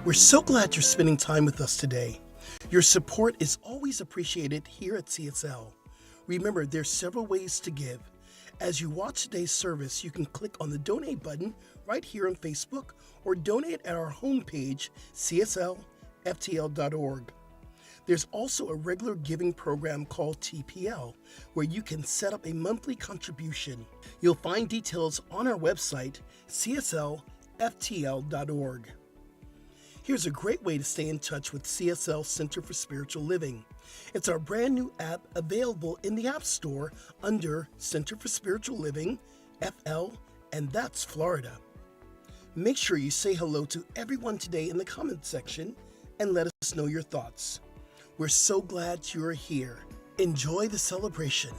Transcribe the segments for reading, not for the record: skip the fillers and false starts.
We're so glad you're spending time with us today. Your support is always appreciated here at CSL. Remember, there's several ways to give. As you watch today's service, you can click on the donate button right here on Facebook or donate at our homepage, cslftl.org. There's also a regular giving program called TPL, where you can set up a monthly contribution. You'll find details on our website, cslftl.org. Here's a great way to stay in touch with CSL Center for Spiritual Living. It's our brand new app available in the App Store under Center for Spiritual Living, FL, and that's Florida. Make sure you say hello to everyone today in the comment section and let us know your thoughts. We're so glad you're here. Enjoy the celebration.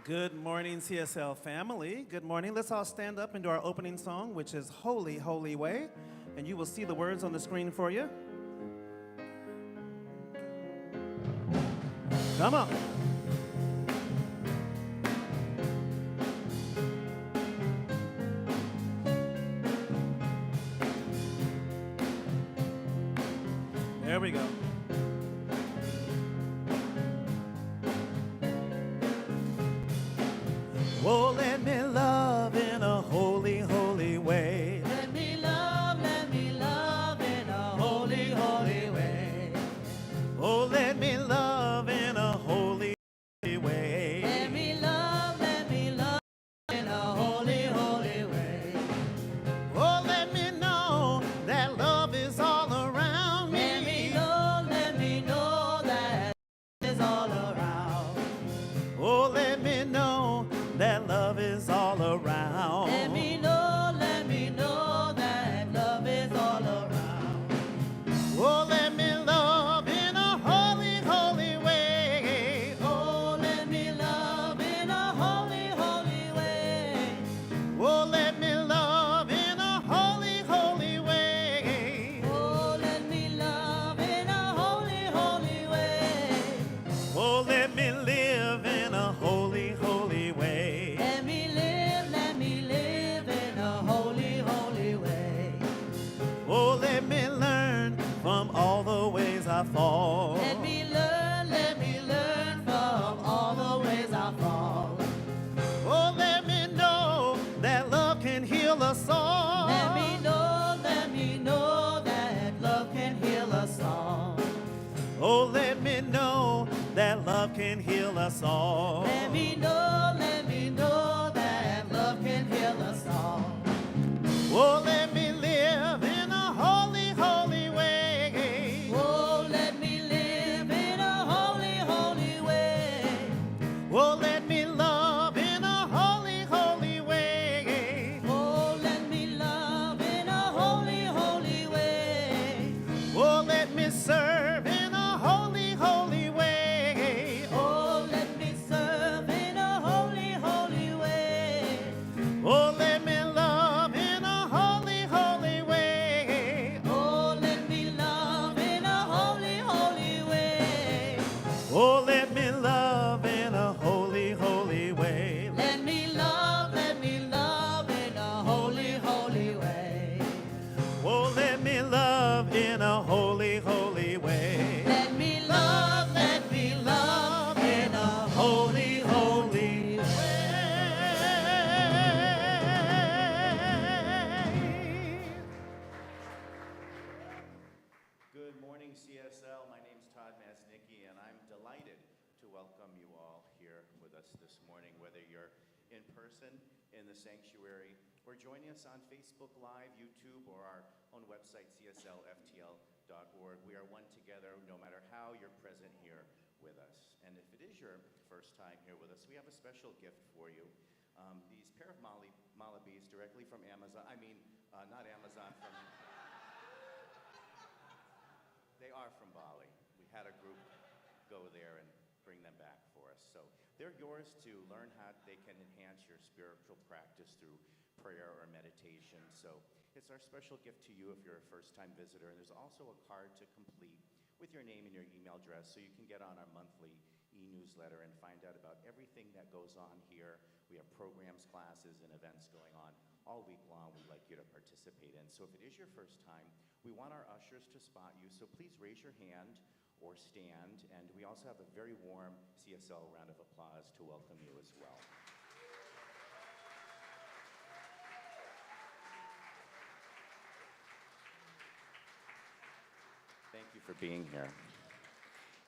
Good morning, CSL family. Good morning. Let's all stand up and do our opening song, which is Holy, Holy Way. And you will see the words on the screen for you. Come on. There we go. Oh, let me love in a holy, holy way. Let me love in a holy, holy way. Oh, let me love in a holy way. Let me love in a holy, holy way. Oh, let me know that love is all around me. Let me know that is all around. Oh, let me know that love is all around. Let me know that love is all around. Oh, let me love in a holy, holy way. Oh, let me love in a holy, holy way. Oh, let me love in a holy, holy way. Oh, let me love in a holy, holy way. Oh, let me live in a holy, holy way. Let me live in a holy, holy way. Oh, let me learn from all the ways I fall. Let me learn from all the ways I fall. Oh, let me know that love can heal us all. Let me know that love can heal us all. Oh, let me know that love can heal us all. Let me know that love can heal us all. Oh, let me live in a holy, holy way. Oh, let me live in a holy, holy way. Oh, let me love in a holy, holy way. Oh, let me love in a holy, holy way. Oh, let me serve in a holy, holy way. Oh, let me serve in a holy, a holy, holy way. Let me love in a holy, holy way. Good morning, CSL. My name's Todd Masnicki, and I'm delighted to welcome you all here with us this morning, whether you're in person in the sanctuary or joining us on Facebook Live, YouTube, or our own website, CSLFTL.org. We are one together no matter how you're present here with us. And if it is your first time here with us, we have a special gift for you. These pair of Malibis directly from Amazon, not Amazon, from... They are from Bali. We had a group go there and bring them back for us. So they're yours to learn how they can enhance your spiritual practice through prayer or meditation. So it's our special gift to you if you're a first-time visitor. And there's also a card to complete with your name and your email address so you can get on our monthly e-newsletter and find out about everything that goes on here. We have programs, classes, and events going on all week long we'd like you to participate in. So if it is your first time, we want our ushers to spot you, so please raise your hand or stand, and we also have a very warm CSL round of applause to welcome you as well. Thank you for being here.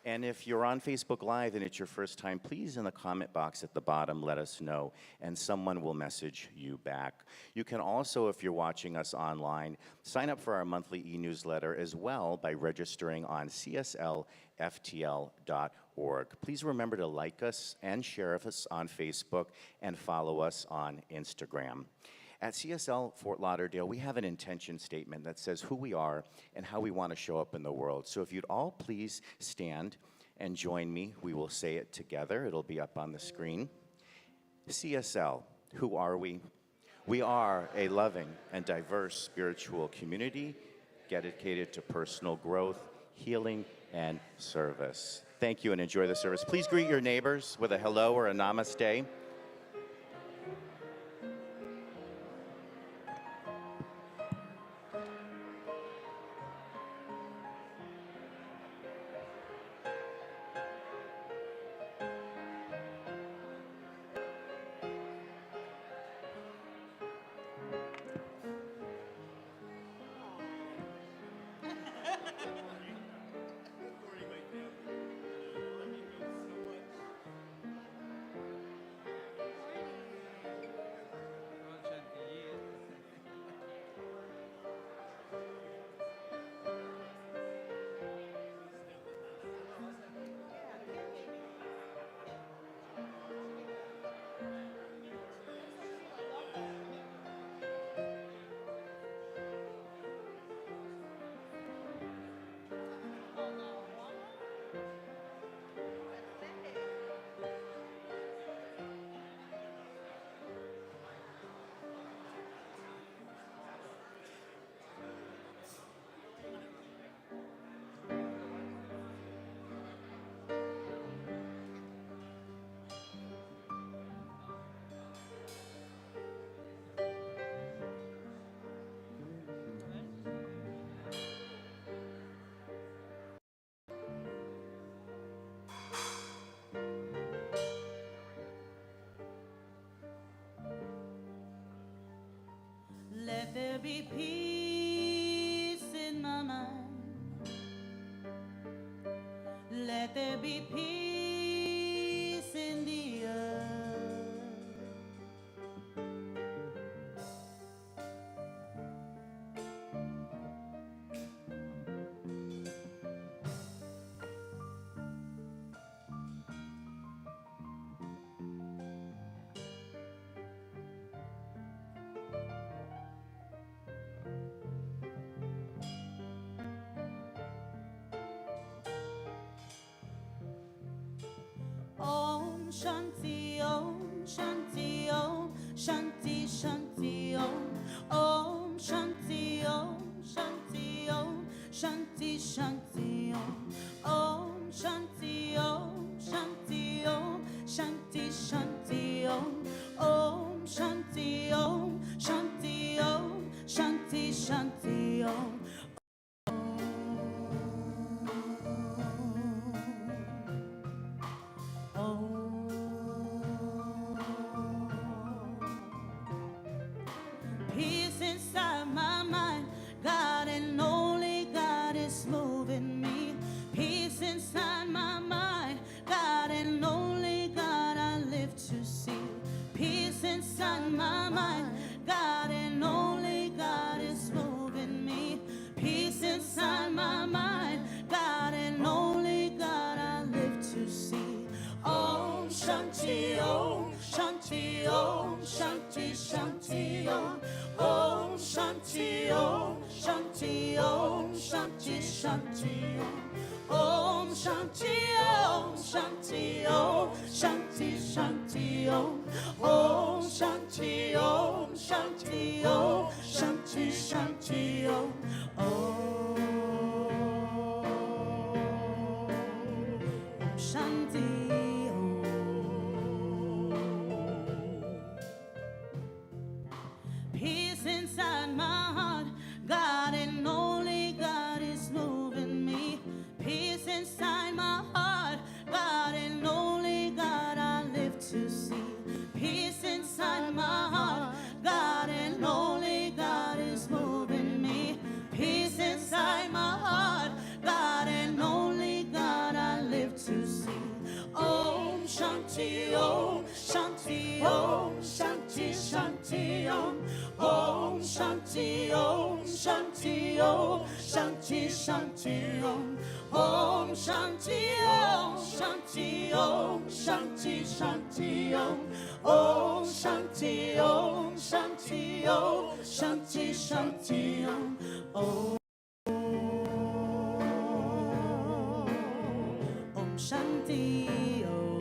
And if you're on Facebook Live and it's your first time, please in the comment box at the bottom let us know, and someone will message you back. You can also, if you're watching us online, sign up for our monthly e-newsletter as well by registering on CSLFTL.org. Please remember to like us and share us on Facebook and follow us on Instagram. At CSL Fort Lauderdale, we have an intention statement that says who we are and how we want to show up in the world. So if you'd all please stand and join me, we will say it together. It'll be up on the screen. CSL, who are we? We are a loving and diverse spiritual community dedicated to personal growth, healing, and service. Thank you and enjoy the service. Please greet your neighbors with a hello or a namaste. Let there be peace in my mind. Let there be peace in the earth. Om Shanti Om Shanti Om Shanti Shanti Om Om Shanti Om Shanti Om Shanti Shanti Om Om Shanti Om Shanti Om Shanti Shanti Om Om Shanti Om Shanti Om Shanti Shanti Om Shanti Om, Shanti Om, Shanti Om, Shanti Shanti Om, Om Shanti Om, Shanti Om, Shanti Shanti Om, Om Shanti Om. Peace inside my heart, God and only God is moving me. Peace inside my heart, God and only God I live to see. Peace inside my heart, God and only God is moving me. Peace inside my heart, God and only God I live to see. Om Shanti Om, Shanti Om, Shanti Shanti Om, Om Shanti Om, Shanti Om, Shanti Shanti Om, Om Shanti Om, Shanti Om, Shanti Shanti Om, Om Shanti Om, Shanti Om, Shanti Shanti Om, Om Shanti Om.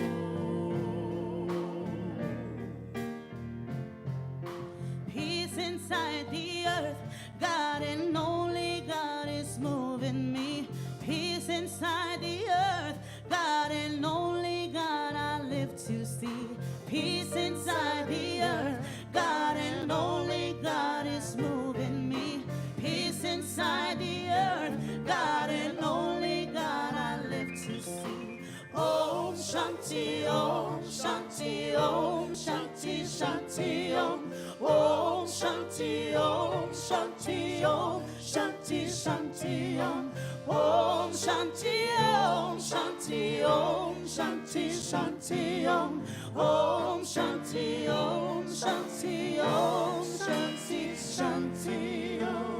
Peace inside the earth, God and only God is moving me. Peace inside the earth, God and only God I live to see. Peace inside the earth, God and only God is moving me. Peace inside the earth, God and only God I live to see. Om Shanti Om, Shanti Om, Shanti Shanti Om, Om Shanti Om, Shanti Om, Shanti Shanti Om, Om Shanti Om, Shanti Om, Shanti Shanti Om, Om Shanti Om, Shanti Om, Shanti Shanti Om.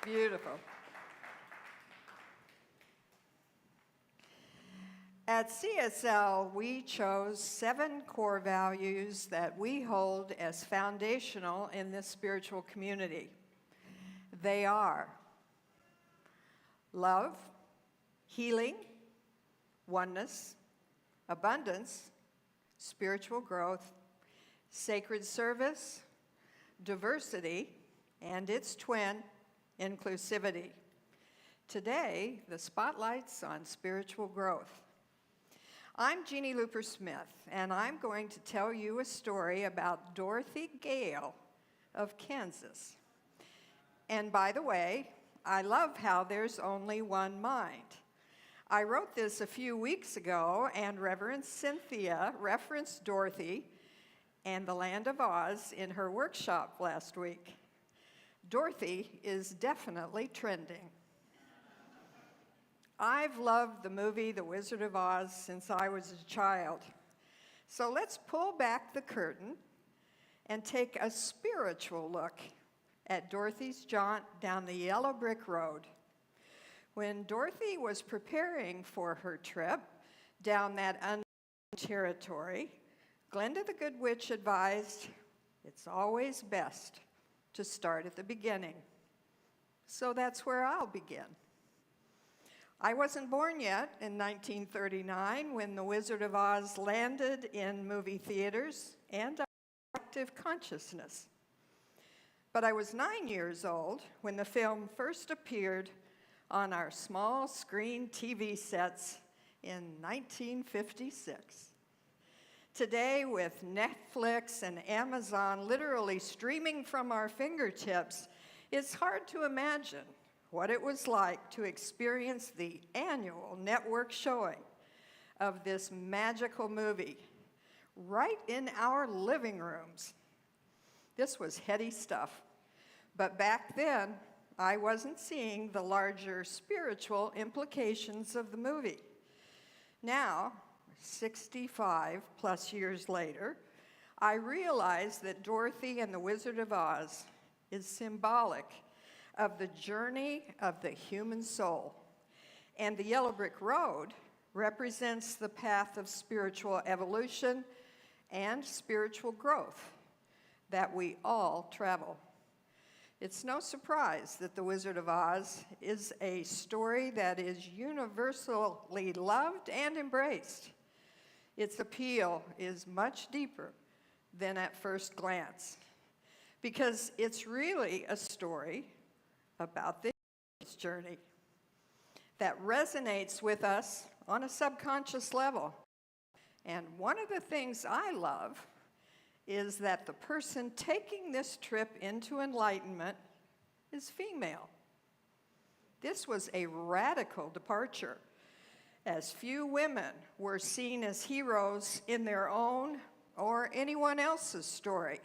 Beautiful. At CSL, we chose 7 core values that we hold as foundational in this spiritual community. They are love, healing, oneness, abundance, spiritual growth, sacred service, diversity, and its twin, inclusivity. Today, the spotlight's on spiritual growth. I'm Jeannie Looper Smith, and I'm going to tell you a story about Dorothy Gale of Kansas. And by the way, I love how there's only one mind. I wrote this a few weeks ago, and Reverend Cynthia referenced Dorothy and the Land of Oz in her workshop last week. Dorothy is definitely trending. I've loved the movie The Wizard of Oz since I was a child. So let's pull back the curtain and take a spiritual look at Dorothy's jaunt down the yellow brick road. When Dorothy was preparing for her trip down that unknown territory, Glenda the Good Witch advised, it's always best to start at the beginning. So that's where I'll begin. I wasn't born yet in 1939 when The Wizard of Oz landed in movie theaters and our collective consciousness. But I was 9 years old when the film first appeared on our small screen TV sets in 1956. Today, with Netflix and Amazon literally streaming from our fingertips, it's hard to imagine what it was like to experience the annual network showing of this magical movie right in our living rooms. This was heady stuff, but back then, I wasn't seeing the larger spiritual implications of the movie. Now, 65 plus years later, I realize that Dorothy and the Wizard of Oz is symbolic of the journey of the human soul And the yellow brick road represents the path of spiritual evolution and spiritual growth that we all travel. It's no surprise that The Wizard of Oz is a story that is universally loved and embraced. Its appeal is much deeper than at first glance, because it's really a story about the hero's journey that resonates with us on a subconscious level. And one of the things I love is that the person taking this trip into enlightenment is female. This was a radical departure, as few women were seen as heroes in their own or anyone else's story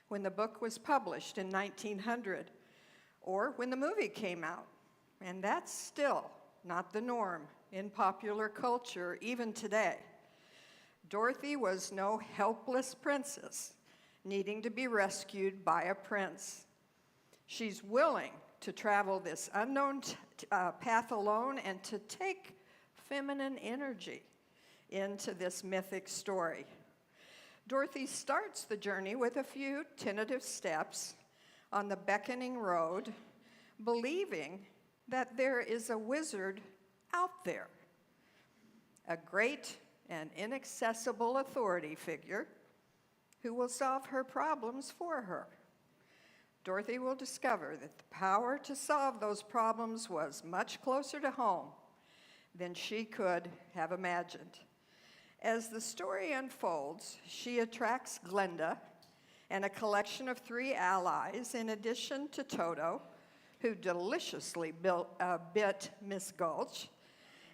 when the book was published in 1900 or when the movie came out. And that's still not the norm in popular culture even today. Dorothy was no helpless princess needing to be rescued by a prince. She's willing to travel this unknown path alone and to take feminine energy into this mythic story. Dorothy starts the journey with a few tentative steps on the beckoning road, believing that there is a wizard out there, a great and inaccessible authority figure who will solve her problems for her. Dorothy will discover that the power to solve those problems was much closer to home than she could have imagined. As the story unfolds, she attracts Glinda and a collection of 3 allies, in addition to Toto, who deliciously bit Miss Gulch,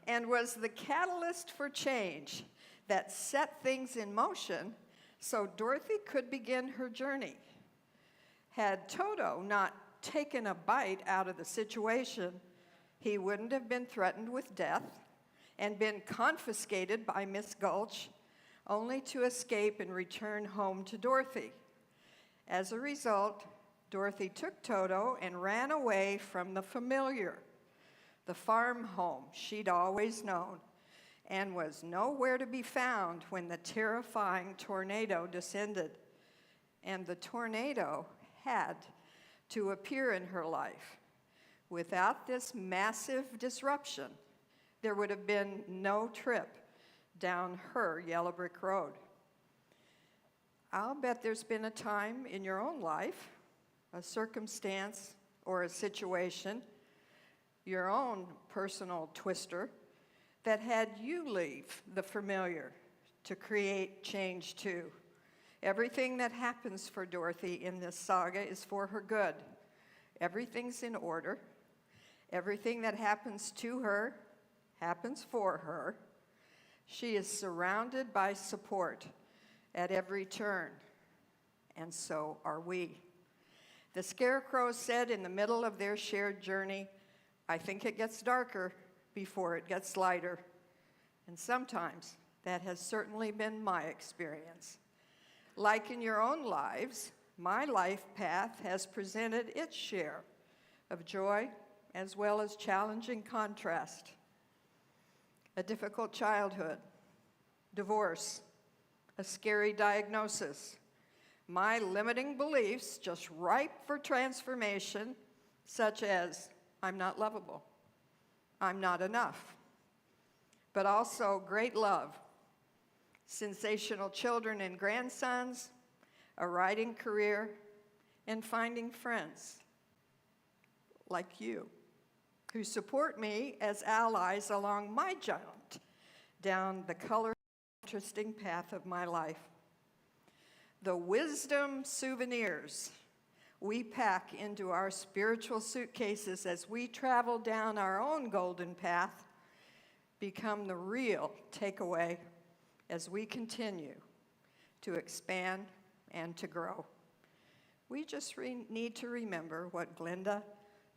and was the catalyst for change that set things in motion so Dorothy could begin her journey. Had Toto not taken a bite out of the situation, he wouldn't have been threatened with death and been confiscated by Miss Gulch, only to escape and return home to Dorothy. As a result, Dorothy took Toto and ran away from the familiar, the farm home she'd always known, and was nowhere to be found when the terrifying tornado descended. And the tornado had to appear in her life. Without this massive disruption, there would have been no trip down her yellow brick road. I'll bet there's been a time in your own life, a circumstance or a situation, your own personal twister, that had you leave the familiar to create change too. Everything that happens for Dorothy in this saga is for her good. Everything's in order. Everything that happens to her happens for her. She is surrounded by support at every turn, and so are we. The scarecrows said in the middle of their shared journey, "I think it gets darker before it gets lighter." And sometimes that has certainly been my experience. Like in your own lives, my life path has presented its share of joy as well as challenging contrast. A difficult childhood, divorce, a scary diagnosis, my limiting beliefs just ripe for transformation, such as I'm not lovable, I'm not enough, but also great love, sensational children and grandsons, a writing career, and finding friends like you who support me as allies along my jaunt down the color interesting path of my life. The wisdom souvenirs we pack into our spiritual suitcases as we travel down our own golden path become the real takeaway as we continue to expand and to grow. We just need to remember what Glinda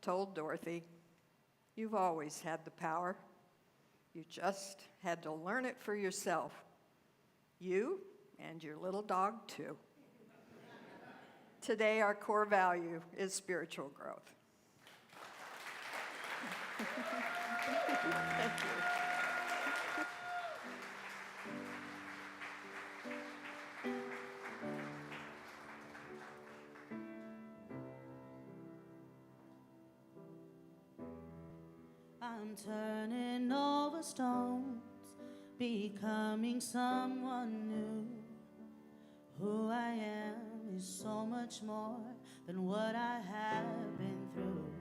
told Dorothy. You've always had the power. You just had to learn it for yourself. You and your little dog, too. Today, our core value is spiritual growth. I'm turning over stones, becoming someone new. Who I am is so much more than what I have been through.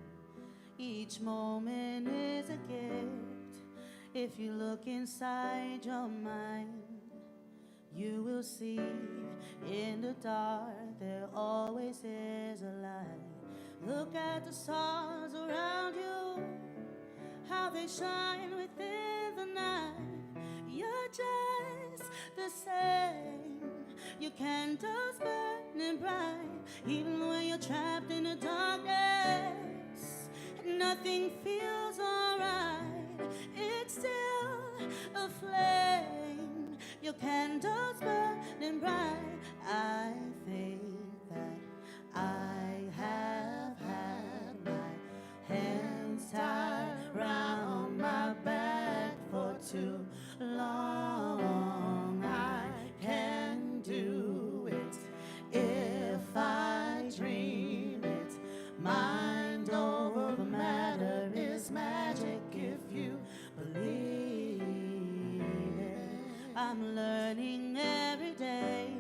Each moment is a gift. If you look inside your mind, you will see in the dark there always is a light. Look at the stars around you, how they shine within the night. You're just the same. Your candles burning bright, even when you're trapped in the darkness. Nothing feels alright. It's still a flame. Your candles burning bright. I think that I have had my hands tied round my back for too long. I can do it if I dream it. Mind over matter is magic if you believe it. I'm learning every day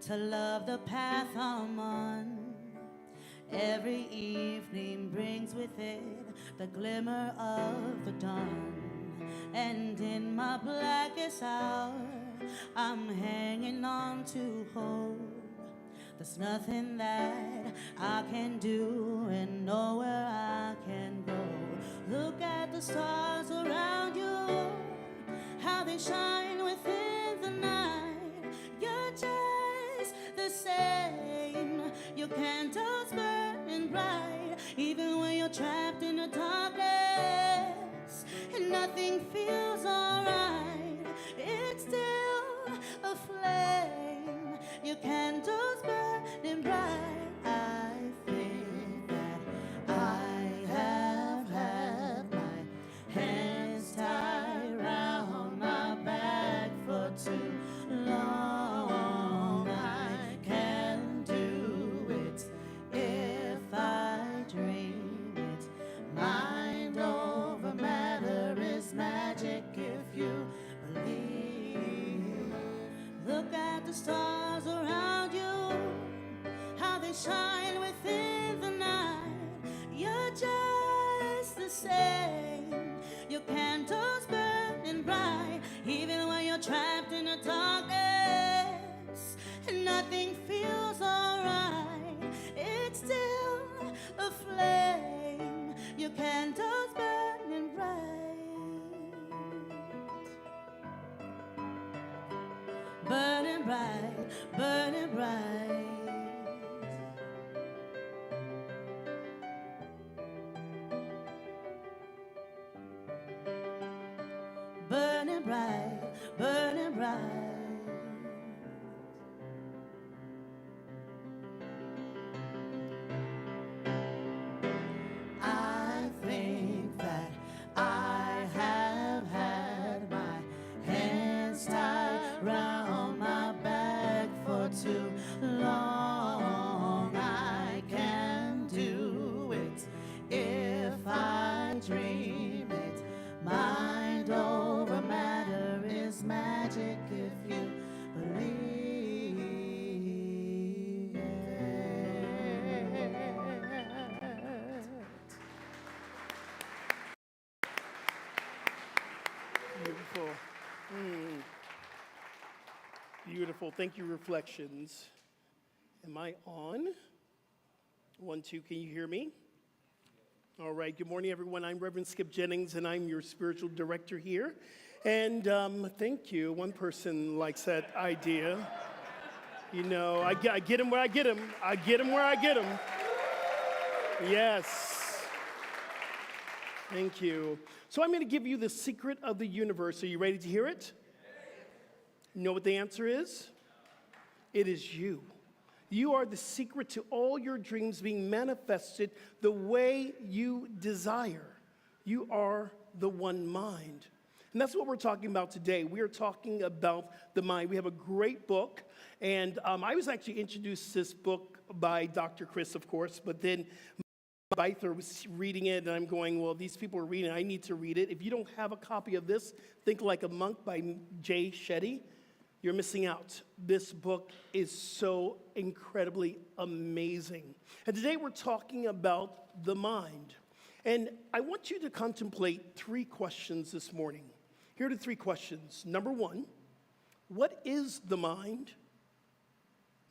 to love the path I'm on. Every evening brings with it the glimmer of the dawn. And in my blackest hour, I'm hanging on to hope. There's nothing that I can do and nowhere I can go. Look at the stars around you, how they shine within the night. You're just the same. Your candles burning bright, even when you're trapped in the darkness and nothing feels alright. It's still a flame. Your candles burning bright. I think that I have had my hands tied round my back for too long. I can do it if I dream it. Mind over matter is magic if you believe. Look at the stars around you, how they shine within the night. You're just the same. Your candles burning bright, even when you're trapped in the darkness and nothing feels alright. It's still a flame. Your candles burning bright, burning bright, burning bright. Burning bright, burning bright. I think that I have had my hands tied round my back for too long. I can do it if I dream it. Mind over matter is magic if you believe it. Beautiful. Beautiful. Thank you, Reflections. Am I on? 1, 2, can you hear me? All right. Good morning, everyone. I'm Reverend Skip Jennings, and I'm your spiritual director here. And thank you. One person likes that idea. You know, I get him where I get him. I get him where I get him. Yes. Thank you. So I'm going to give you the secret of the universe. Are you ready to hear it? You know what the answer is? It is you. You are the secret to all your dreams being manifested the way you desire. You are the one mind. And that's what we're talking about today. We are talking about the mind. We have a great book. And I was actually introduced to this book by Dr. Chris, of course, but then Byther was reading it, and I'm going, well, these people are reading it. I need to read it. If you don't have a copy of this, Think Like a Monk by Jay Shetty, you're missing out. This book is so incredibly amazing. And today we're talking about the mind. And I want you to contemplate 3 questions this morning. Here are the 3 questions. Number 1, what is the mind?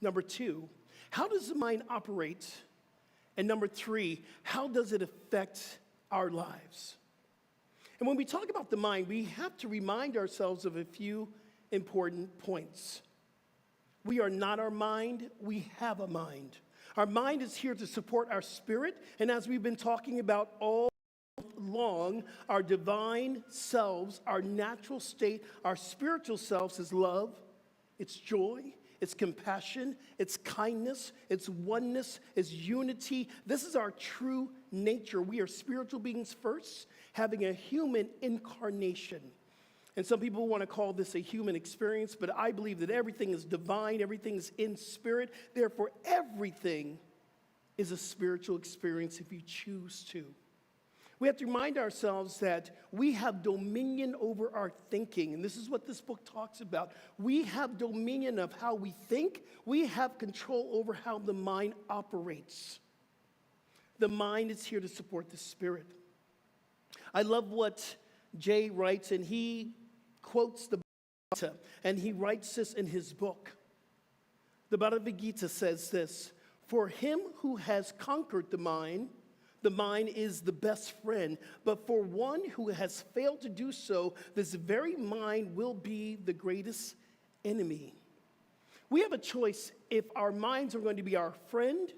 Number 2, how does the mind operate? And number 3, how does it affect our lives? And when we talk about the mind, we have to remind ourselves of a few important points. We are not our mind, we have a mind. Our mind is here to support our spirit, and as we've been talking about all long, our divine selves, our natural state, our spiritual selves is love, it's joy, it's compassion, it's kindness, it's oneness, it's unity. This is our true nature. We are spiritual beings first, having a human incarnation. And some people want to call this a human experience, but I believe that everything is divine, everything is in spirit. Therefore, everything is a spiritual experience if you choose to. We have to remind ourselves that we have dominion over our thinking, and this is what this book talks about. We have dominion of how we think. We have control over how the mind operates. The mind is here to support the spirit. I love what Jay writes, and he quotes the Bhagavad Gita, and he writes this in his book. The Bhagavad Gita says this: for him who has conquered the mind is the best friend. But for one who has failed to do so, this very mind will be the greatest enemy. We have a choice if our minds are going to be our friend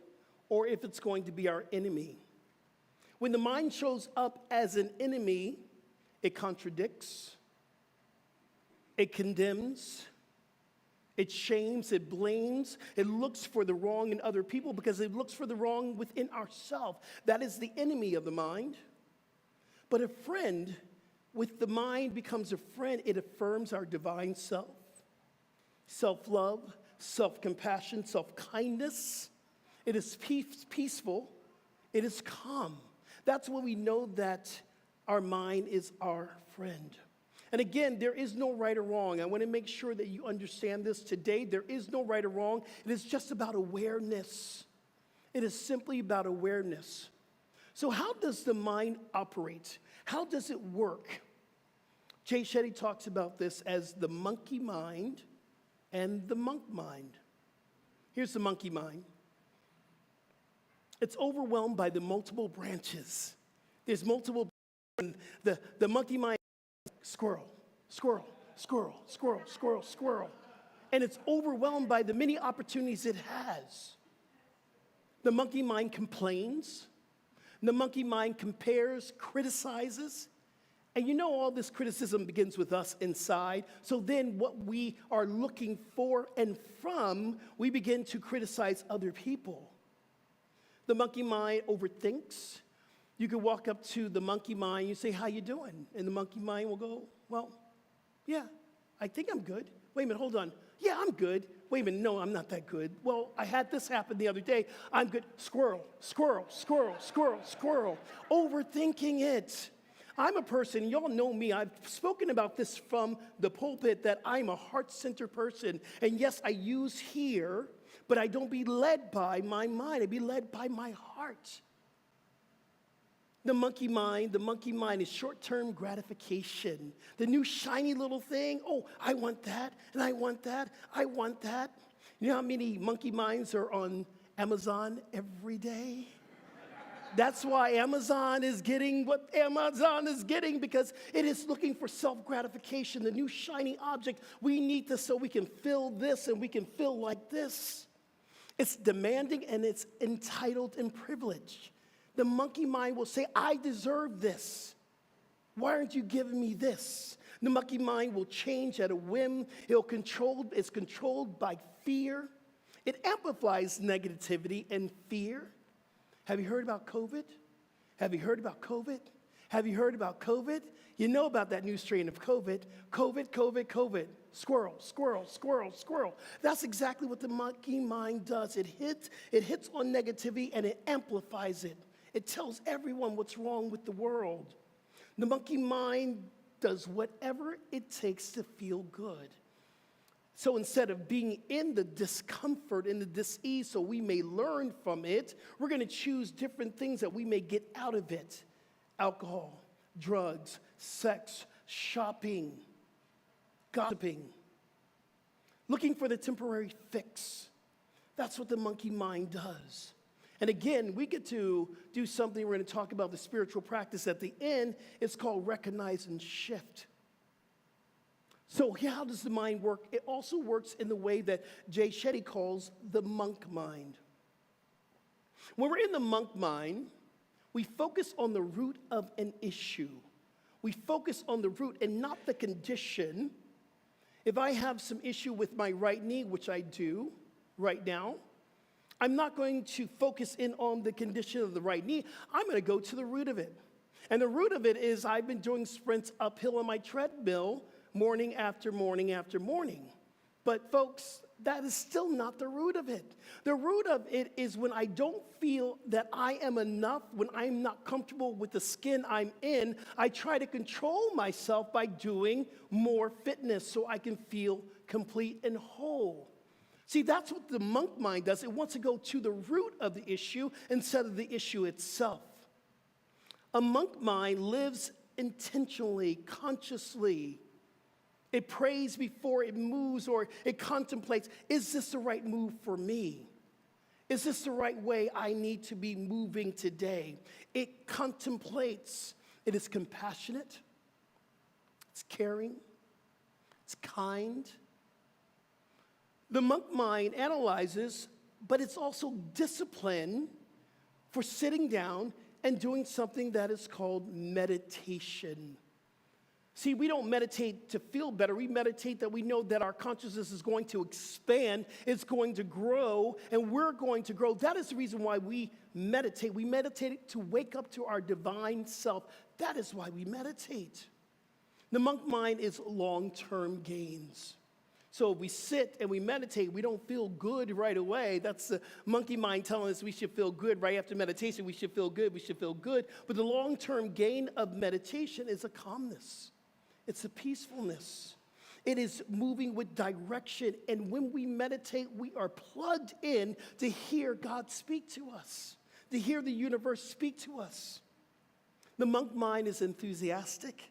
or if it's going to be our enemy. When the mind shows up as an enemy, it contradicts, it condemns, it shames, it blames, it looks for the wrong in other people because it looks for the wrong within ourselves. That is the enemy of the mind. But a friend with the mind becomes a friend. It affirms our divine self, self-love, self-compassion, self-kindness. It is peaceful. It is calm. That's when we know that our mind is our friend. And again, there is no right or wrong. I want to make sure that you understand this today. There is no right or wrong. It is just about awareness. It is simply about awareness. So how does the mind operate? How does it work? Jay Shetty talks about this as the monkey mind and the monk mind. Here's the monkey mind. It's overwhelmed by the multiple branches. There's multiple branches. The monkey mind, squirrel, squirrel, squirrel, squirrel, squirrel, squirrel. And it's overwhelmed by the many opportunities it has. The monkey mind complains. The monkey mind compares, criticizes. And you know all this criticism begins with us inside. So then what we are looking for and from, we begin to criticize other people. The monkey mind overthinks. You can walk up to the monkey mind, you say, how you doing? And the monkey mind will go, well, yeah, I think I'm good. Wait a minute, hold on. Yeah, I'm good. Wait a minute, no, I'm not that good. Well, I had this happen the other day. I'm good. Squirrel, squirrel, squirrel, squirrel, squirrel. Overthinking it. I'm a person, y'all know me, I've spoken about this from the pulpit, that I'm a heart-centered person. And yes, I use here, but I don't be led by my mind. I be led by my heart. The monkey mind is short-term gratification. The new shiny little thing, oh, I want that, and I want that, I want that. You know how many monkey minds are on Amazon every day? That's why Amazon is getting what Amazon is getting, because it is looking for self-gratification, the new shiny object. We need this so we can feel this and we can feel like this. It's demanding and it's entitled and privileged. The monkey mind will say, I deserve this. Why aren't you giving me this? The monkey mind will change at a whim. It's controlled by fear. It amplifies negativity and fear. Have you heard about COVID? Have you heard about COVID? Have you heard about COVID? You know about that new strain of COVID. COVID, COVID, COVID. Squirrel, squirrel, squirrel, squirrel. That's exactly what the monkey mind does. It hits on negativity and it amplifies it. It tells everyone what's wrong with the world. The monkey mind does whatever it takes to feel good. So instead of being in the discomfort and the dis-ease so we may learn from it, we're going to choose different things that we may get out of it. Alcohol, drugs, sex, shopping, gossiping, looking for the temporary fix. That's what the monkey mind does. And again, we get to do something, we're going to talk about the spiritual practice at the end. It's called recognize and shift. So how does the mind work? It also works in the way that Jay Shetty calls the monk mind. When we're in the monk mind, we focus on the root of an issue. We focus on the root and not the condition. If I have some issue with my right knee, which I do right now, I'm not going to focus in on the condition of the right knee. I'm going to go to the root of it. And the root of it is I've been doing sprints uphill on my treadmill morning after morning after morning. But folks, that is still not the root of it. The root of it is when I don't feel that I am enough, when I'm not comfortable with the skin I'm in, I try to control myself by doing more fitness so I can feel complete and whole. See, that's what the monk mind does. It wants to go to the root of the issue instead of the issue itself. A monk mind lives intentionally, consciously. It prays before it moves, or it contemplates, is this the right move for me? Is this the right way I need to be moving today? It contemplates. It is compassionate. It's caring. It's kind. The monk mind analyzes, but it's also discipline for sitting down and doing something that is called meditation. See, we don't meditate to feel better. We meditate that we know that our consciousness is going to expand, it's going to grow, and we're going to grow. That is the reason why we meditate. We meditate to wake up to our divine self. That is why we meditate. The monk mind is long-term gains. So if we sit and we meditate, we don't feel good right away. That's the monkey mind telling us we should feel good right after meditation. We should feel good. We should feel good. But the long-term gain of meditation is a calmness. It's a peacefulness. It is moving with direction. And when we meditate, we are plugged in to hear God speak to us, to hear the universe speak to us. The monk mind is enthusiastic,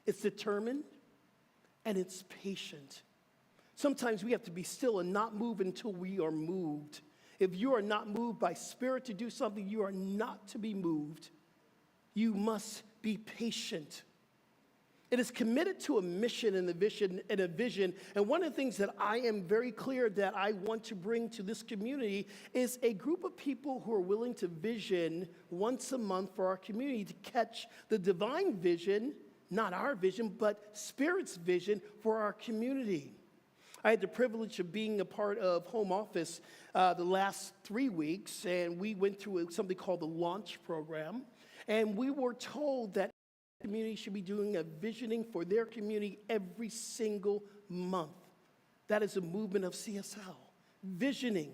it's determined, and it's patient. Sometimes we have to be still and not move until we are moved. If you are not moved by spirit to do something, you are not to be moved. You must be patient. It is committed to a mission and a vision. And one of the things that I am very clear that I want to bring to this community is a group of people who are willing to vision once a month for our community to catch the divine vision, not our vision, but Spirit's vision for our community. I had the privilege of being a part of home office the last 3 weeks, and we went through something called the launch program. And we were told that the community should be doing a visioning for their community every single month. That is a movement of CSL. Visioning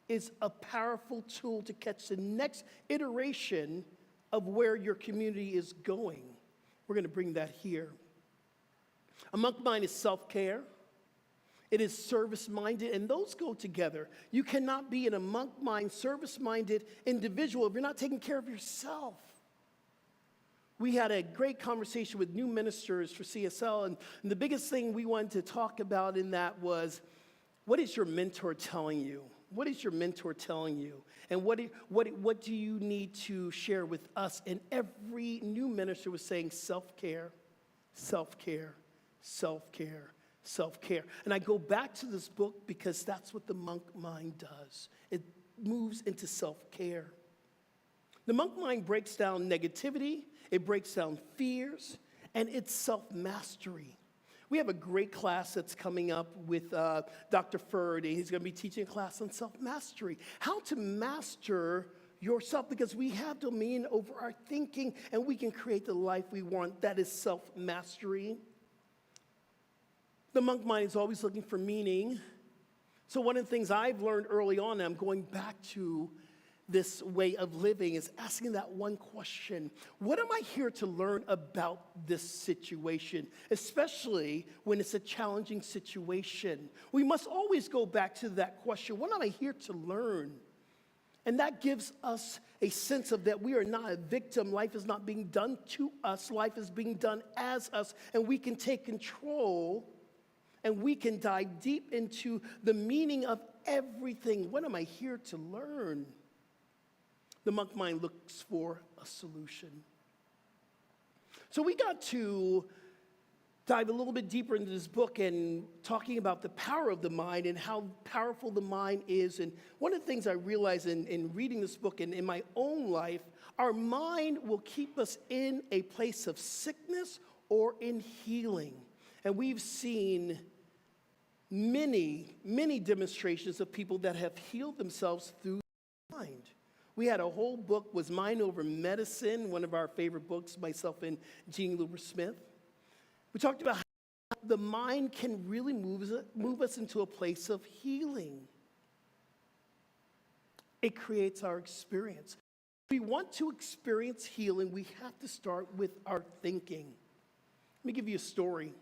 is a powerful tool to catch the next iteration of where your community is going. We're going to bring that here. A monk mind is self-care. It is service-minded, and those go together. You cannot be in a monk mind, service-minded individual if you're not taking care of yourself. We had a great conversation with new ministers for CSL, and the biggest thing we wanted to talk about in that was, what is your mentor telling you? What is your mentor telling you? And what do you need to share with us? And every new minister was saying self-care, self-care, self-care, self-care. And I go back to this book because that's what the monk mind does. It moves into self-care. The monk mind breaks down negativity, it breaks down fears, and it's self-mastery. We have a great class that's coming up with Dr. Ferd, and he's going to be teaching a class on self-mastery. How to master yourself, because we have dominion over our thinking, and we can create the life we want. That is self-mastery. The monk mind is always looking for meaning. So one of the things I've learned early on, and I'm going back to, this way of living is asking that one question: what am I here to learn about this situation, especially when it's a challenging situation? We must always go back to that question: what am I here to learn? And that gives us a sense of that we are not a victim. Life is not being done to us. Life is being done as us, and we can take control, and we can dive deep into the meaning of everything. What am I here to learn? The monk mind looks for a solution. So we got to dive a little bit deeper into this book and talking about the power of the mind and how powerful the mind is. And one of the things I realized in reading this book and in my own life, our mind will keep us in a place of sickness or in healing. And we've seen many, many demonstrations of people that have healed themselves through the mind. We had a whole book, was Mind Over Medicine, one of our favorite books, myself and Jean Luber Smith. We talked about how the mind can really move us into a place of healing. It creates our experience. If we want to experience healing, we have to start with our thinking. Let me give you a story.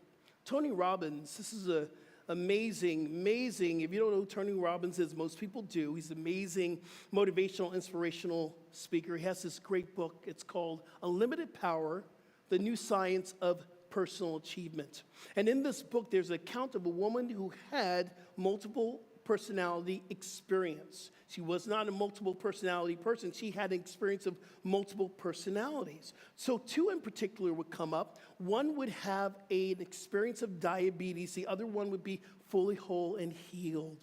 Tony Robbins, this is a amazing. If you don't know who Tony Robbins is, most people do. He's an amazing motivational, inspirational speaker. He has this great book. It's called Unlimited Power, The New Science of Personal Achievement. And in this book, there's an account of a woman who had multiple personality experience. She was not a multiple personality person. She had an experience of multiple personalities. So two in particular would come up. One would have an experience of diabetes. The other one would be fully whole and healed.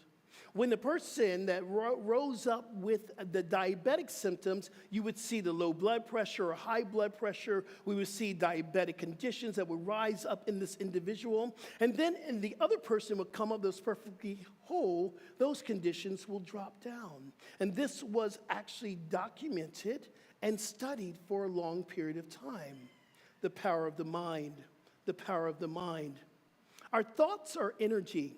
When the person that rose up with the diabetic symptoms, you would see the low blood pressure or high blood pressure. We would see diabetic conditions that would rise up in this individual. And then the other person would come up that's perfectly whole. Those conditions will drop down. And this was actually documented and studied for a long period of time. The power of the mind. The power of the mind. Our thoughts are energy.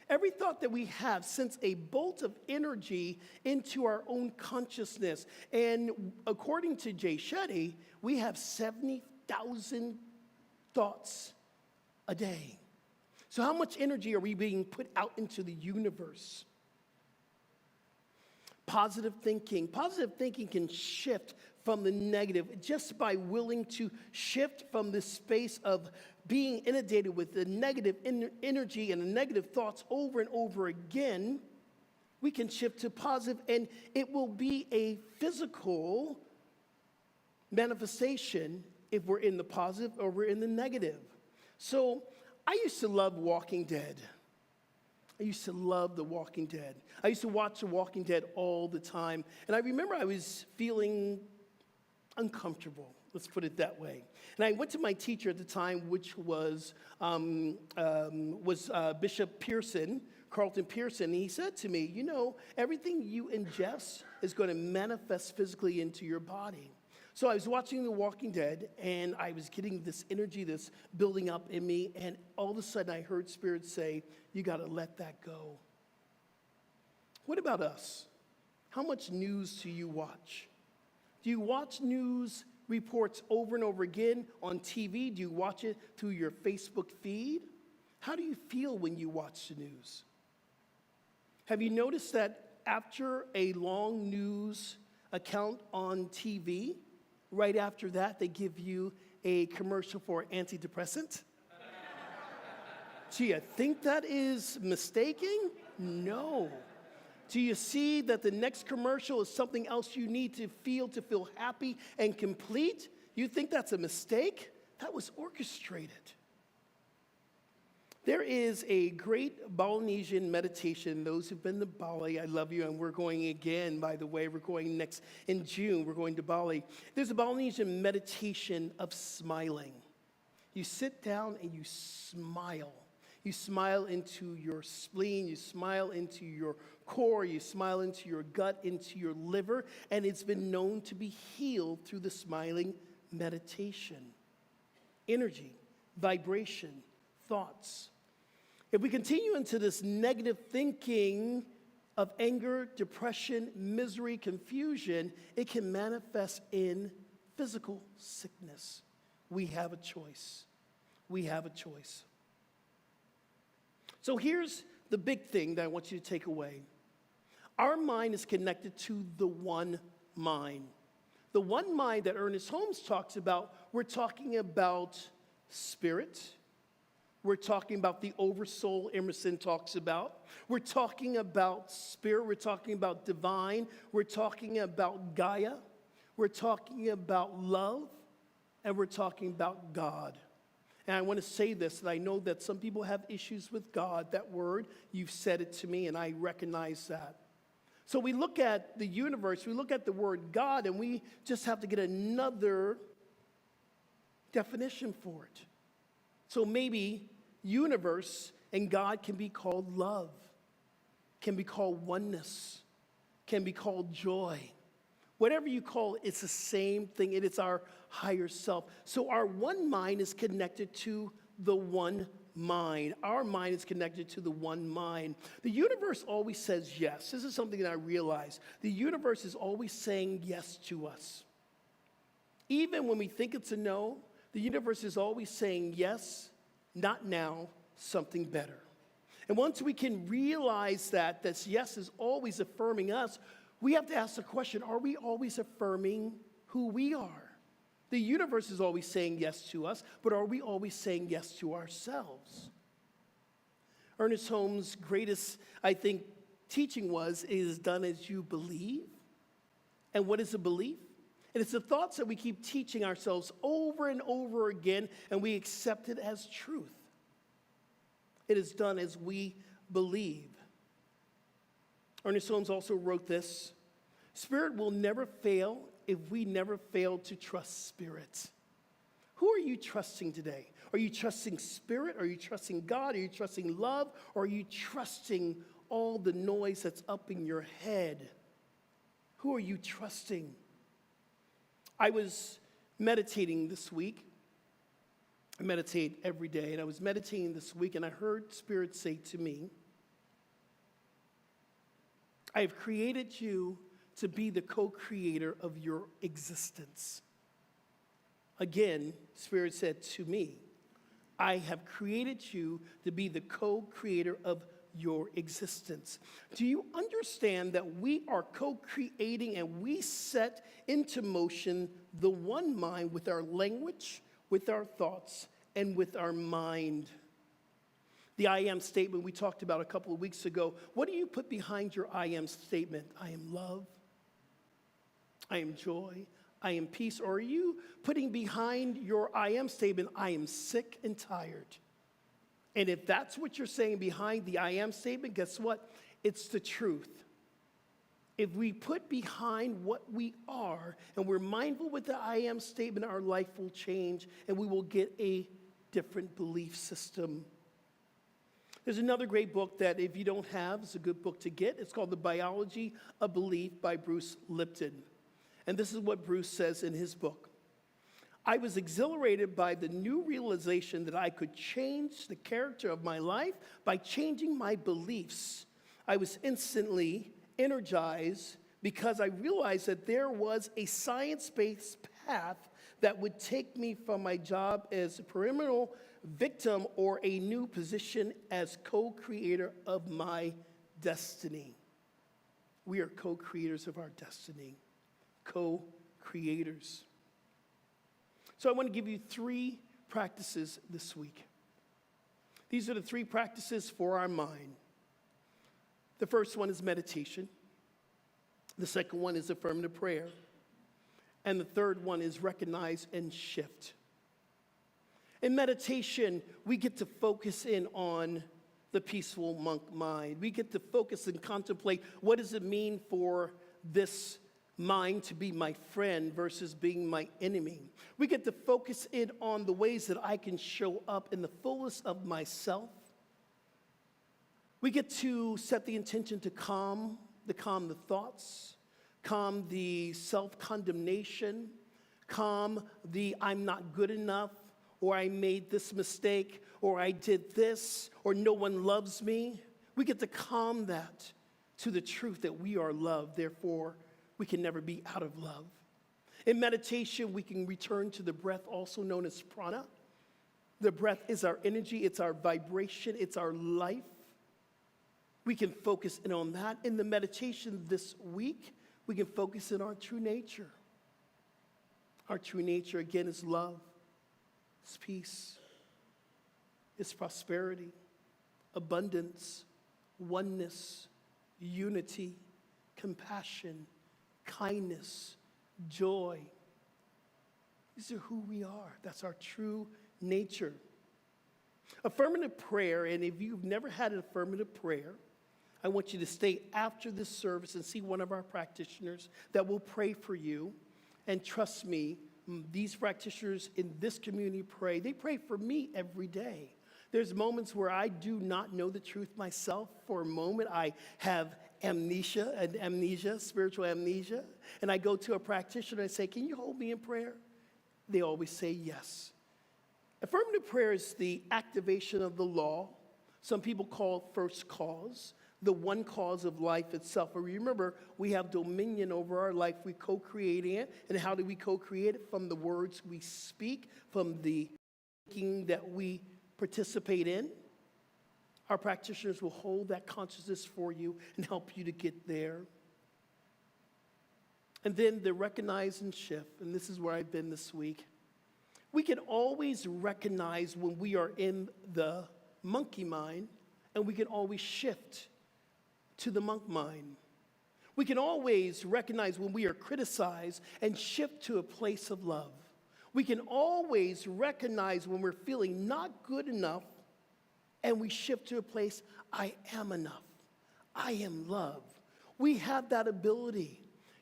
Every thought that we have sends a bolt of energy into our own consciousness. And according to Jay Shetty, we have 70,000 thoughts a day. So how much energy are we being put out into the universe? Positive thinking. Positive thinking can shift from the negative just by willing to shift from this space of being inundated with the negative energy and the negative thoughts over and over again. We can shift to positive, and it will be a physical manifestation if we're in the positive or we're in the negative. So I used to love Walking Dead. I used to love The Walking Dead. I used to watch The Walking Dead all the time. And I remember I was feeling uncomfortable, let's put it that way. And I went to my teacher at the time, which was Bishop Pearson, Carlton Pearson. And he said to me, you know, everything you ingest is going to manifest physically into your body. So I was watching The Walking Dead, and I was getting this energy, this building up in me, and all of a sudden I heard Spirit say, you got to let that go. What about us? How much news do you watch? Do you watch news reports over and over again on TV? Do you watch it through your Facebook feed? How do you feel when you watch the news? Have you noticed that after a long news account on TV, right after that, they give you a commercial for antidepressant? Do you think that is mistaken? No. Do you see that the next commercial is something else you need to feel happy and complete? You think that's a mistake? That was orchestrated. There is a great Balinesian meditation. Those who've been to Bali, I love you, and we're going again, by the way. We're going next in June. We're going to Bali. There's a Balinesian meditation of smiling. You sit down and you smile. You smile into your spleen. You smile into your core. You smile into your gut, into your liver. And it's been known to be healed through the smiling meditation. Energy, vibration, thoughts. If we continue into this negative thinking of anger, depression, misery, confusion, it can manifest in physical sickness. We have a choice. We have a choice. So here's the big thing that I want you to take away. Our mind is connected to the one mind. The one mind that Ernest Holmes talks about, we're talking about spirit. We're talking about the oversoul Emerson talks about. We're talking about spirit. We're talking about divine. We're talking about Gaia. We're talking about love. And we're talking about God. And I want to say this, that I know that some people have issues with God. That word, you've said it to me, and I recognize that. So we look at the universe, we look at the word God, and we just have to get another definition for it. So maybe universe and God can be called love, can be called oneness, can be called joy. Whatever you call it, it's the same thing. It is our higher self. So our one mind is connected to the one mind. Our mind is connected to the one mind. The universe always says yes. This is something that I realize. The universe is always saying yes to us. Even when we think it's a no, the universe is always saying yes, not now, something better. And once we can realize that this yes is always affirming us, we have to ask the question, are we always affirming who we are? The universe is always saying yes to us, but are we always saying yes to ourselves? Ernest Holmes' greatest, I think, teaching was, it is done as you believe. And what is a belief? And it's the thoughts that we keep teaching ourselves over and over again, and we accept it as truth. It is done as we believe. Ernest Holmes also wrote this: Spirit will never fail if we never fail to trust Spirit. Who are you trusting today? Are you trusting Spirit? Are you trusting God? Are you trusting love? Or are you trusting all the noise that's up in your head? Who are you trusting? I was meditating this week. I meditate every day, and I was meditating this week, and I heard Spirit say to me, I have created you to be the co-creator of your existence. Again, Spirit said to me, I have created you to be the co-creator of your existence. Do you understand that we are co-creating and we set into motion the one mind with our language, with our thoughts, and with our mind? The I am statement we talked about a couple of weeks ago. What do you put behind your I am statement? I am love. I am joy. I am peace. Or are you putting behind your I am statement, I am sick and tired? And if that's what you're saying behind the I am statement, guess what? It's the truth. If we put behind what we are and we're mindful with the I am statement, our life will change and we will get a different belief system. There's another great book that if you don't have, it's a good book to get. It's called The Biology of Belief by Bruce Lipton. And this is what Bruce says in his book. I was exhilarated by the new realization that I could change the character of my life by changing my beliefs. I was instantly energized because I realized that there was a science-based path that would take me from my job as a criminal victim or a new position as co-creator of my destiny. We are co-creators of our destiny. Co-creators. So I want to give you 3 practices this week. These are the 3 practices for our mind. The first one is meditation. The second one is affirmative prayer. And the third one is recognize and shift. In meditation, we get to focus in on the peaceful monk mind. We get to focus and contemplate what does it mean for this mind to be my friend versus being my enemy. We get to focus in on the ways that I can show up in the fullness of myself. We get to set the intention to calm the thoughts, calm the self-condemnation, calm the I'm not good enough, or I made this mistake, or I did this, or no one loves me. We get to calm that to the truth that we are loved, therefore we can never be out of love. In meditation, we can return to the breath, also known as prana. The breath is our energy, it's our vibration, it's our life. We can focus in on that. In the meditation this week, we can focus in our true nature. Our true nature, again, is love, it's peace, it's prosperity, abundance, oneness, unity, compassion, kindness, joy. These are who we are. That's our true nature. Affirmative prayer, and if you've never had an affirmative prayer, I want you to stay after this service and see one of our practitioners that will pray for you. And trust me, these practitioners in this community pray. They pray for me every day. There's moments where I do not know the truth myself. For a moment, I have amnesia, spiritual amnesia. And I go to a practitioner and I say, can you hold me in prayer? They always say yes. Affirmative prayer is the activation of the law. Some people call it first cause, the one cause of life itself. But remember, we have dominion over our life. We co-create it. And how do we co-create it? From the words we speak, from the thinking that we participate in. Our practitioners will hold that consciousness for you and help you to get there. And then the recognize and shift, and this is where I've been this week. We can always recognize when we are in the monkey mind, and we can always shift to the monk mind. We can always recognize when we are criticized and shift to a place of love. We can always recognize when we're feeling not good enough, and we shift to a place, I am enough. I am love. We have that ability.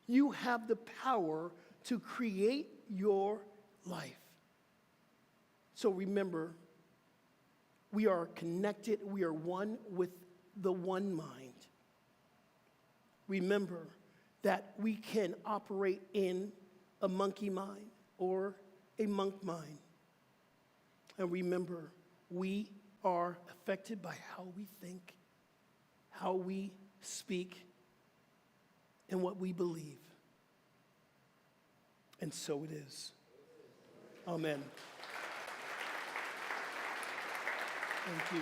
You have the power to create your life. So remember, we are connected. We are one with the one mind. Remember that we can operate in a monkey mind or a monk mind. And remember, we are affected by how we think, how we speak, and what we believe. And so it is. Amen. Thank you.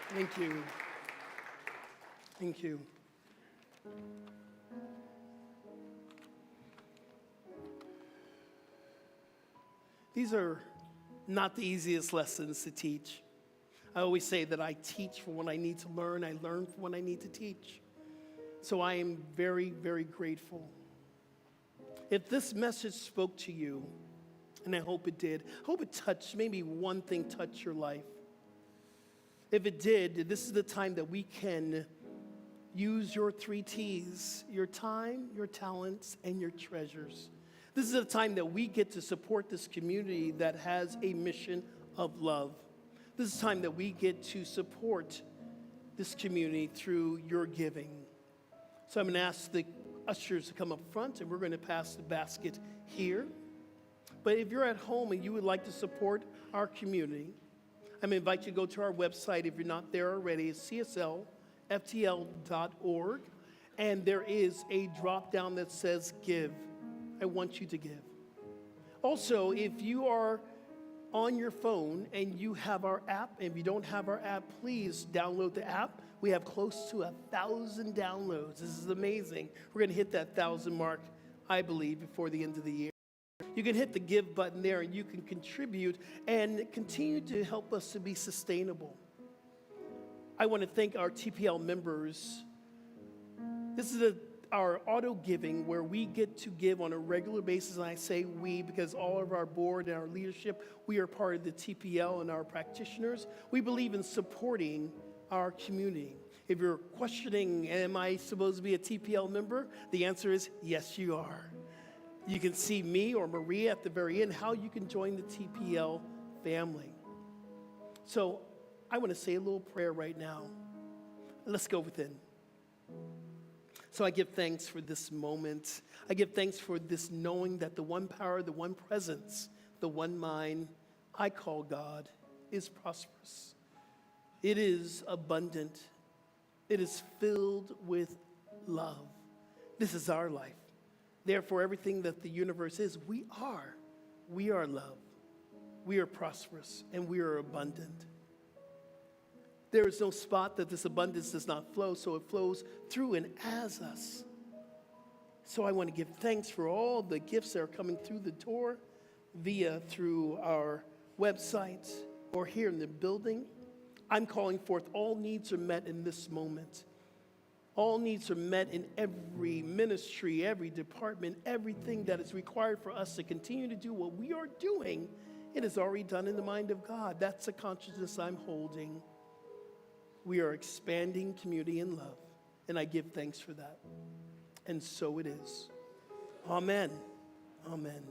Thank you. Thank you. These are not the easiest lessons to teach. I always say that I teach for when I need to learn. I learn for when I need to teach. So I am very, very grateful. If this message spoke to you, and I hope it did, I hope it touched, maybe one thing touched your life. If it did, this is the time that we can use your 3 T's, your time, your talents, and your treasures. This is a time that we get to support this community that has a mission of love. This is time that we get to support this community through your giving. So I'm going to ask the ushers to come up front, and we're going to pass the basket here. But if you're at home and you would like to support our community, I'm going to invite you to go to our website if you're not there already. It's CSLFTL.org, and there is a drop-down that says Give. I want you to give. Also, if you are on your phone and you have our app, and if you don't have our app, please download the app. We have close to 1,000 downloads. This is amazing. We're going to hit that 1,000 mark, I believe, before the end of the year. You can hit the give button there, and you can contribute and continue to help us to be sustainable. I want to thank our TPL members. This is our auto giving, where we get to give on a regular basis. And I say we because all of our board and our leadership, we are part of the TPL and our practitioners. We believe in supporting our community. If you're questioning, am I supposed to be a TPL member? The answer is yes, you are. You can see me or Maria at the very end, how you can join the TPL family. So I want to say a little prayer right now. Let's go within. So I give thanks for this moment. I give thanks for this knowing that the one power, the one presence, the one mind I call God is prosperous. It is abundant. It is filled with love. This is our life. Therefore, everything that the universe is, we are. We are love. We are prosperous, and we are abundant. There is no spot that this abundance does not flow, so it flows through and as us. So I want to give thanks for all the gifts that are coming through the door, through our website, or here in the building. I'm calling forth all needs are met in this moment. All needs are met in every ministry, every department, everything that is required for us to continue to do what we are doing. It is already done in the mind of God. That's the consciousness I'm holding. We are expanding community in love, and I give thanks for that. And so it is. Amen. Amen.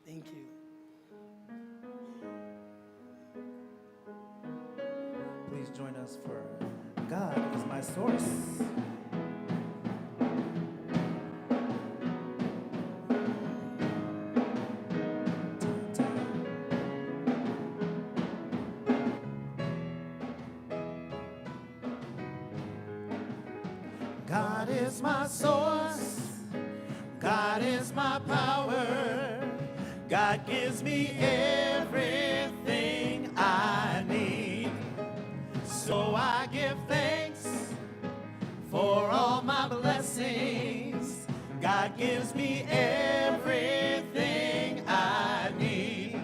Thank you. Please join us for God is my source. God is my source. God is my power. God gives me everything I need. So I give thanks for all my blessings. God gives me everything I need.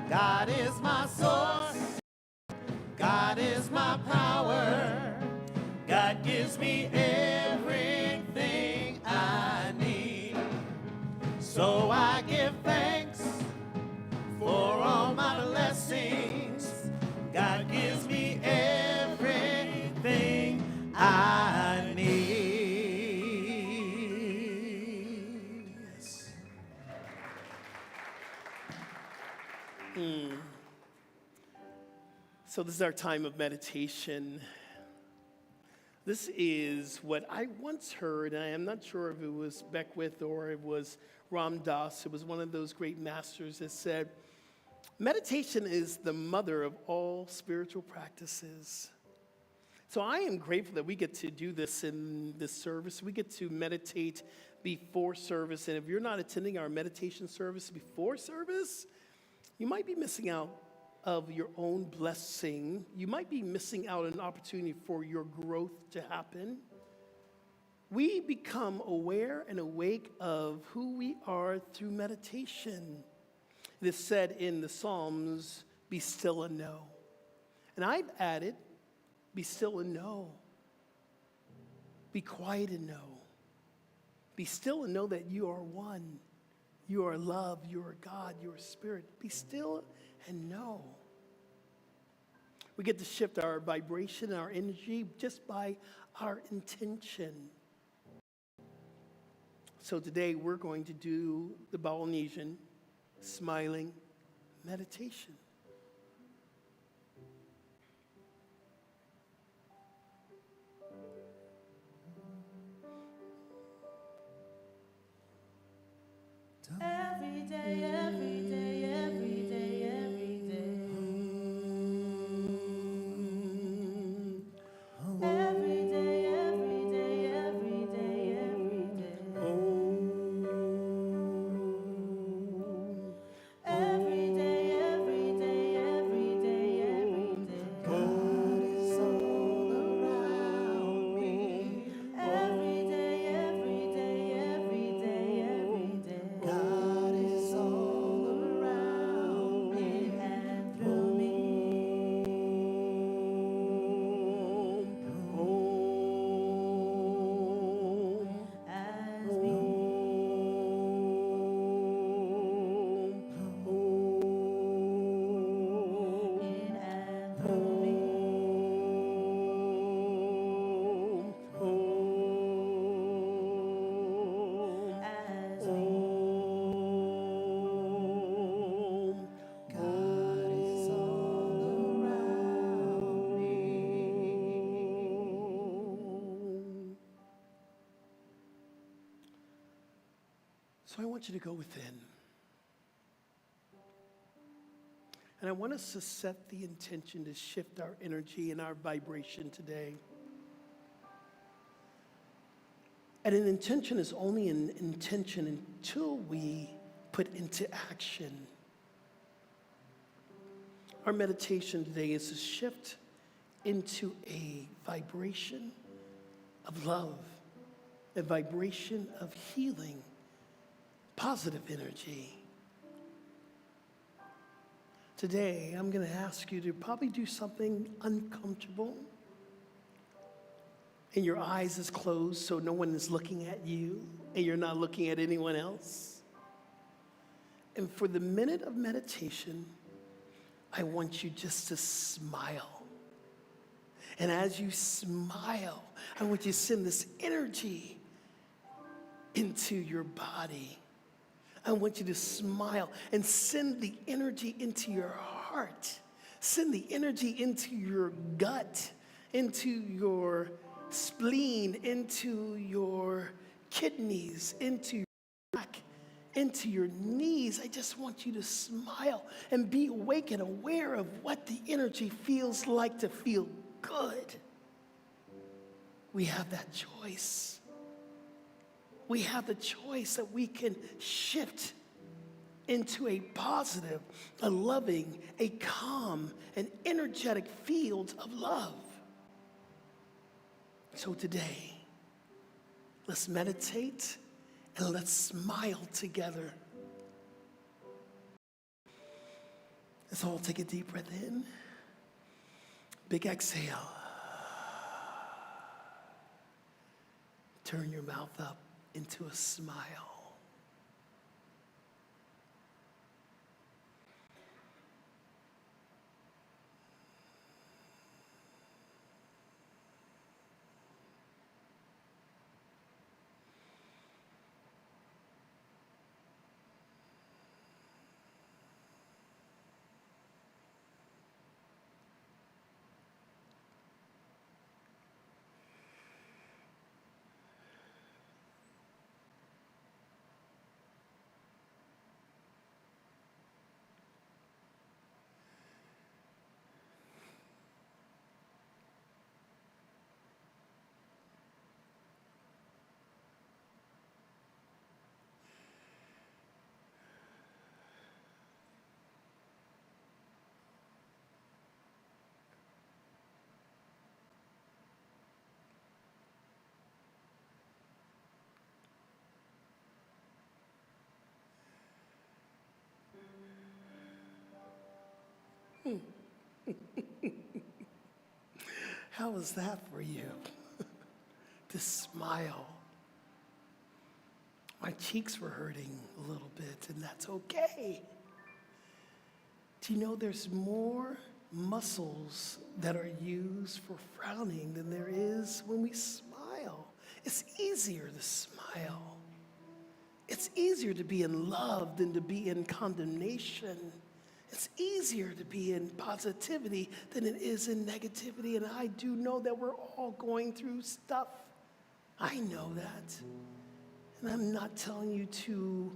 God is my source. God is my power. God gives me everything I need. So I give thanks for all my blessings. God gives me everything I need. So this is our time of meditation. This is what I once heard, and I am not sure if it was Beckwith or it was Ram Dass. It was one of those great masters that said, meditation is the mother of all spiritual practices. So I am grateful that we get to do this in this service. We get to meditate before service. And if you're not attending our meditation service before service, you might be missing out of your own blessing. You might be missing out on an opportunity for your growth to happen. We become aware and awake of who we are through meditation. It is said in the Psalms, be still and know. And I've added, be still and know. Be quiet and know. Be still and know that you are one. You are love, you are God, you are spirit. Be still and know. We get to shift our vibration, our energy, just by our intention. So today we're going to do the Balinesian smiling meditation. Every day, every day, every day, every day. Every day, every day, every day, every day. Every day, every day, every day, So I want you to go within. And I want us to set the intention to shift our energy and our vibration today. And an intention is only an intention until we put into action. Our meditation today is to shift into a vibration of love, a vibration of healing, positive energy. Today, I'm going to ask you to probably do something uncomfortable. And your eyes is closed so no one is looking at you and you're not looking at anyone else. And for the minute of meditation, I want you just to smile. And as you smile, I want you to send this energy into your body. I want you to smile and send the energy into your heart. Send the energy into your gut, into your spleen, into your kidneys, into your back, into your knees. I just want you to smile and be awake and aware of what the energy feels like to feel good. We have that choice. We have the choice that we can shift into a positive, a loving, a calm, an energetic field of love. So today, let's meditate and let's smile together. Let's all take a deep breath in. Big exhale. Turn your mouth up into a smile. How was that for you? To smile. My cheeks were hurting a little bit, and that's okay. Do you know there's more muscles that are used for frowning than there is when we smile? It's easier to smile. It's easier to be in love than to be in condemnation. It's easier to be in positivity than it is in negativity. And I do know that we're all going through stuff. I know that. And I'm not telling you to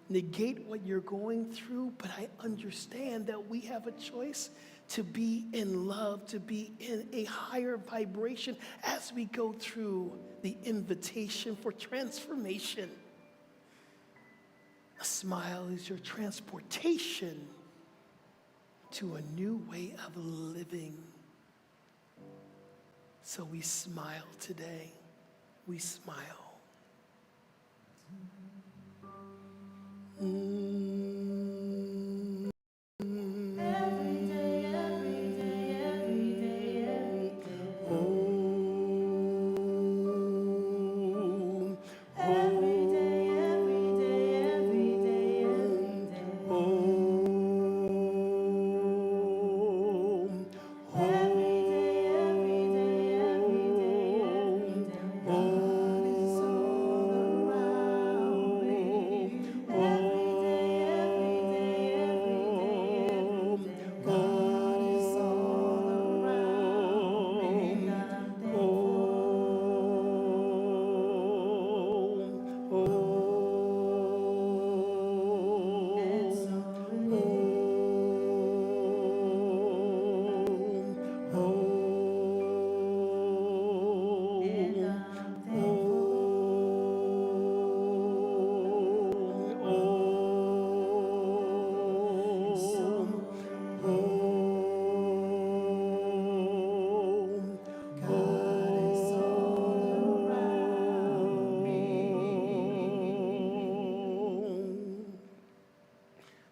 negate what you're going through, but I understand that we have a choice to be in love, to be in a higher vibration as we go through the invitation for transformation. A smile is your transportation to a new way of living. So we smile today. We smile. Oh,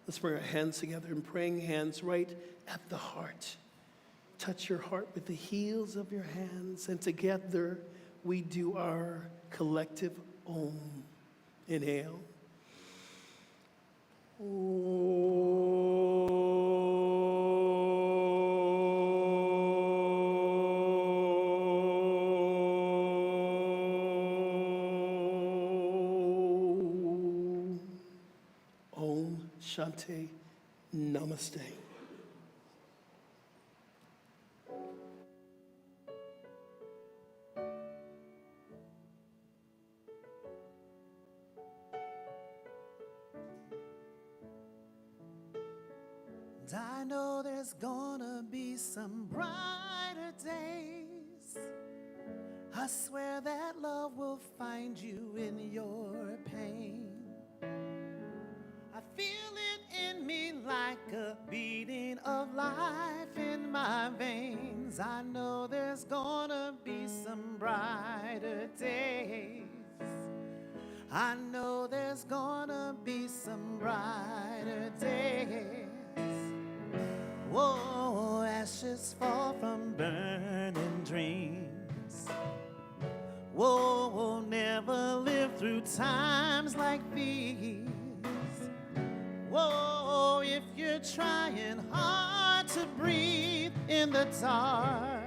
Let's bring our hands together and praying hands right at the heart. Touch your heart with the heels of your hands, and together we do our collective Om. Inhale. Om Shanti Namaste. And I know there's gonna be some brighter days. I swear that love will find you in your pain. I feel it in me like a beating of life in my veins. I know there's gonna be some brighter days. I know there's gonna be some brighter days. Whoa, ashes fall from burning dreams. Whoa, never lived through times like these. Whoa, if you're trying hard to breathe in the dark,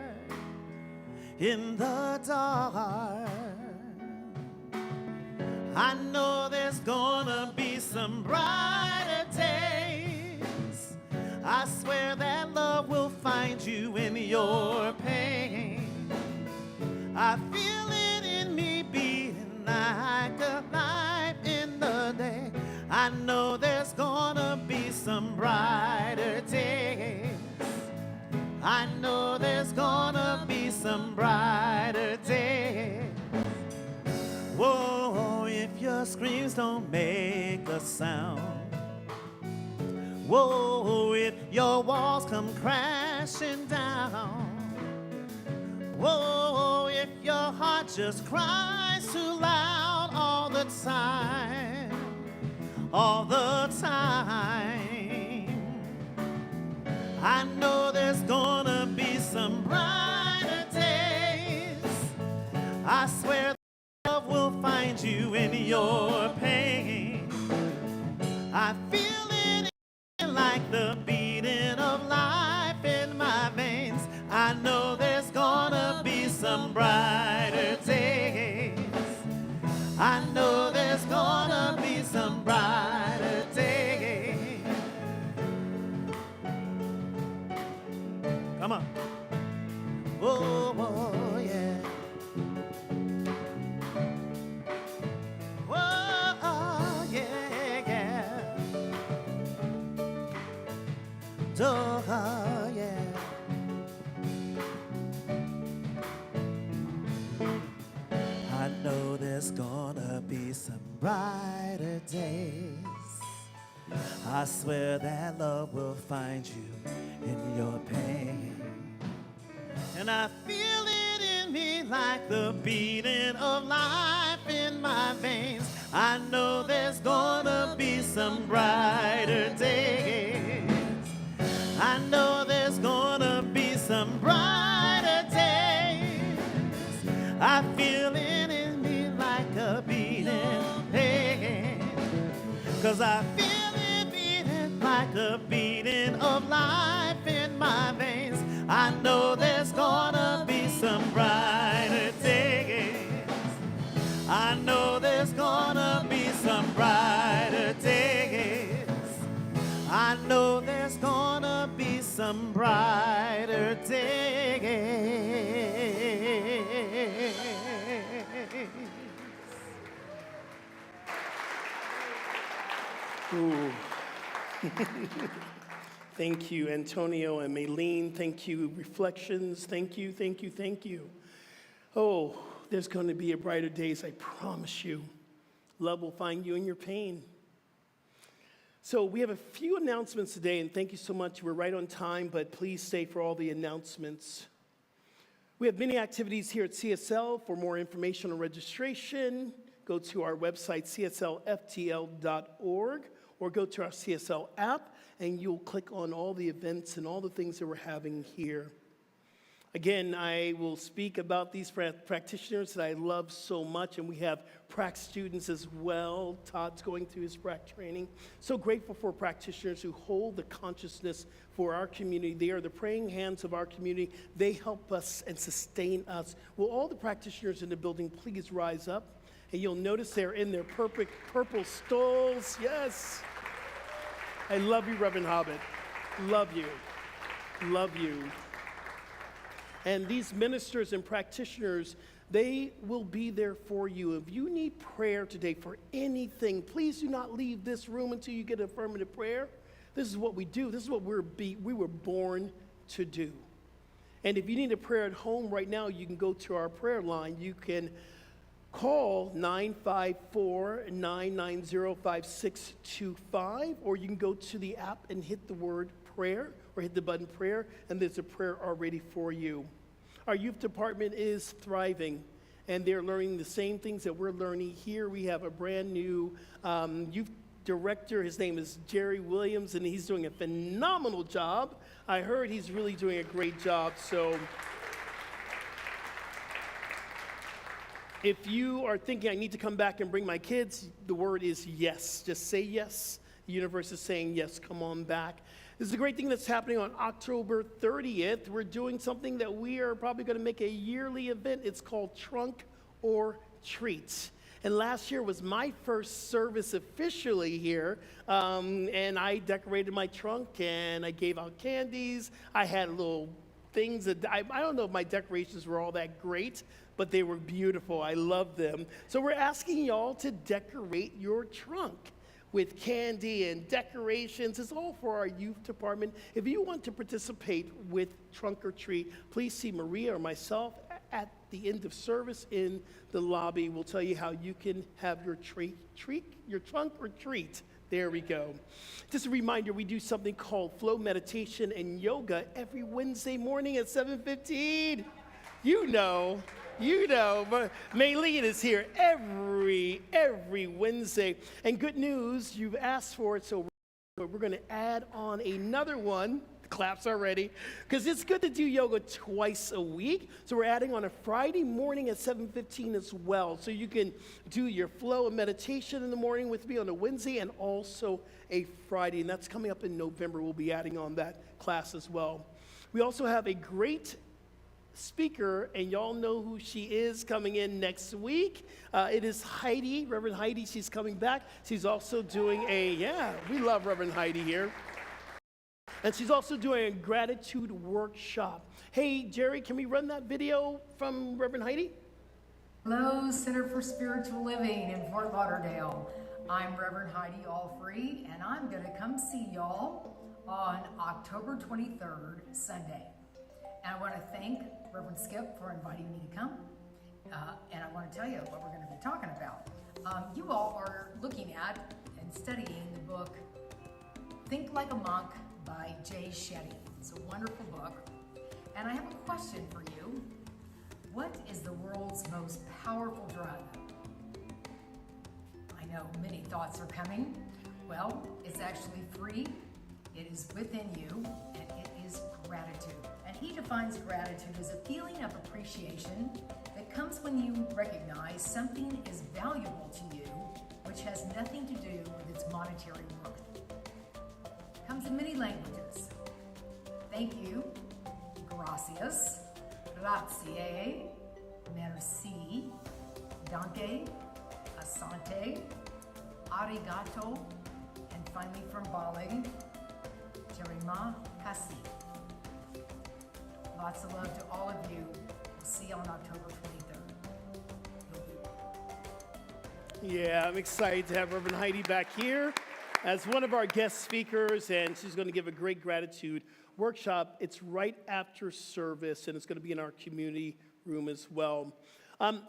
I know there's gonna be some brighter days. I swear that love will find you in your pain. I feel it in me beating like a light in the day. I know there's gonna be some brighter days. I know there's gonna be some brighter days. Whoa, if your screams don't make a sound. Whoa, if your walls come crashing down. Whoa, if your heart just cries too loud all the time. All the time. I know there's gonna be some brighter days. I swear love will find you in your pain. I feel it like the beating of life in my veins. I know there's gonna be some brighter days. I know there's gonna be some brighter days. Come on. Oh, oh yeah. Oh, yeah, yeah. Oh, yeah. I know there's gonna be some brighter days. I swear that love will find you in your pain. And I feel it in me like the beating of life in my veins. I know there's gonna be some brighter days. I know there's gonna be some brighter days. I feel it in me like a beating pain. 'Cause I feel it beating like a beating of life in my veins. I know there's gonna be some brighter days. I know there's gonna be some brighter days. I know there's gonna be some brighter days. Ooh. Thank you, Antonio and Maylene. Thank you, Reflections. Thank you, thank you, thank you. Oh, there's going to be a brighter days, I promise you. Love will find you in your pain. So we have a few announcements today, and thank you so much. We're right on time, but please stay for all the announcements. We have many activities here at CSL. For more information on registration, go to our website, cslftl.org, or go to our CSL app, and you'll click on all the events and all the things that we're having here. Again, I will speak about these practitioners that I love so much, and we have prac students as well. Todd's going through his prac training. So grateful for practitioners who hold the consciousness for our community. They are the praying hands of our community. They help us and sustain us. Will all the practitioners in the building please rise up? And you'll notice they're in their perfect purple stoles. Yes. I love you, Reverend Hobbit. Love you. Love you. And these ministers and practitioners, they will be there for you. If you need prayer today for anything, please do not leave this room until you get affirmative prayer. This is what we do. This is what we were born to do. And if you need a prayer at home right now, you can go to our prayer line. You can call 954-990-5625, or you can go to the app and hit the word prayer, or hit the button prayer, and there's a prayer already for you. Our youth department is thriving, and they're learning the same things that we're learning here. We have a brand new youth director. His name is Jerry Williams, and he's doing a phenomenal job. I heard he's really doing a great job. So if you are thinking, I need to come back and bring my kids, the word is yes. Just say yes. The universe is saying yes, come on back. This is a great thing that's happening on October 30th. We're doing something that we are probably going to make a yearly event. It's called Trunk or Treat. And last year was my first service officially here, and I decorated my trunk, and I gave out candies. I had little things that, I don't know if my decorations were all that great, but they were beautiful. I love them. So we're asking y'all to decorate your trunk with candy and decorations. It's all for our youth department. If you want to participate with Trunk or Treat, please see Maria or myself at the end of service in the lobby. We'll tell you how you can have your your trunk or treat. There we go. Just a reminder, we do something called flow meditation and yoga every Wednesday morning at 7:15. You know, but Maylene is here every Wednesday. And good news, you've asked for it, so we're going to add on another one. Claps already, because it's good to do yoga twice a week. So we're adding on a Friday morning at 7:15 as well. So you can do your flow of meditation in the morning with me on a Wednesday and also a Friday. And that's coming up in November. We'll be adding on that class as well. We also have a great speaker, and y'all know who she is, coming in next week. It is Heidi, Reverend Heidi. She's coming back. She's also doing we love Reverend Heidi here. And she's also doing a gratitude workshop. Hey, Jerry, can we run that video from Reverend Heidi? Hello, Center for Spiritual Living in Fort Lauderdale. I'm Reverend Heidi Allfree, and I'm going to come see y'all on October 23rd, Sunday. And I want to thank Reverend Skip for inviting me to come. And I want to tell you what we're going to be talking about. You all are looking at and studying the book Think Like a Monk by Jay Shetty. It's a wonderful book. And I have a question for you. What is the world's most powerful drug? I know many thoughts are coming. Well, it's actually free. It is within you, and it is gratitude. And he defines gratitude as a feeling of appreciation that comes when you recognize something is valuable to you, which has nothing to do with its monetary worth. Comes in many languages. Thank you, gracias, grazie, merci, danke, asante, arigato, and finally from Bali, terima kasih. Lots of love to all of you. We'll see you on October 23rd. Yeah, I'm excited to have Reverend Heidi back here as one of our guest speakers, and she's going to give a great gratitude workshop. It's right after service, and it's going to be in our community room as well.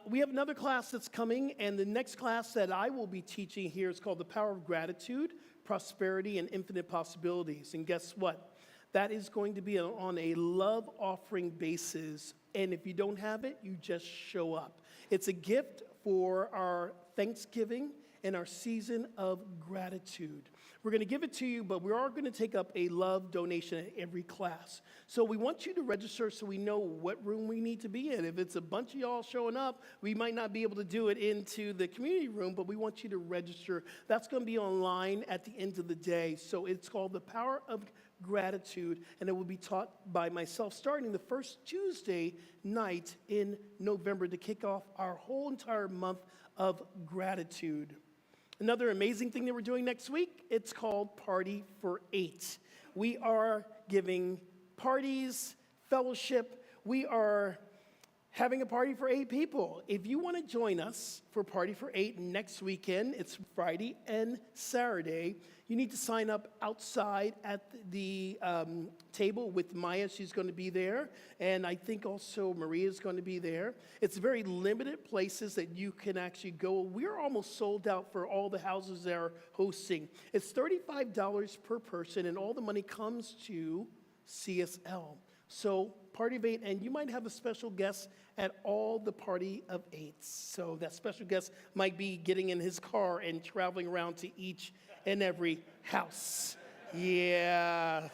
We have another class that's coming, and the next class that I will be teaching here is called The Power of Gratitude, Prosperity, and Infinite Possibilities. And guess what? That is going to be on a love offering basis, and if you don't have it, you just show up. It's a gift for our Thanksgiving in our season of gratitude. We're going to give it to you, but we are going to take up a love donation at every class. So we want you to register so we know what room we need to be in. If it's a bunch of y'all showing up, we might not be able to do it into the community room, but we want you to register. That's going to be online at the end of the day. So it's called The Power of Gratitude, and it will be taught by myself starting the first Tuesday night in November to kick off our whole entire month of gratitude. Another amazing thing that we're doing next week, it's called Party for 8. We are giving parties, fellowship. We are having a party for 8 people. If you want to join us for Party for 8 next weekend, it's Friday and Saturday, you need to sign up outside at the table with Maya. She's going to be there. And I think also Maria's going to be there. It's very limited places that you can actually go. We're almost sold out for all the houses that are hosting. It's $35 per person, and all the money comes to CSL. So Party of 8, and you might have a special guest at all the Party of 8s. So that special guest might be getting in his car and traveling around to each and every house. Yeah.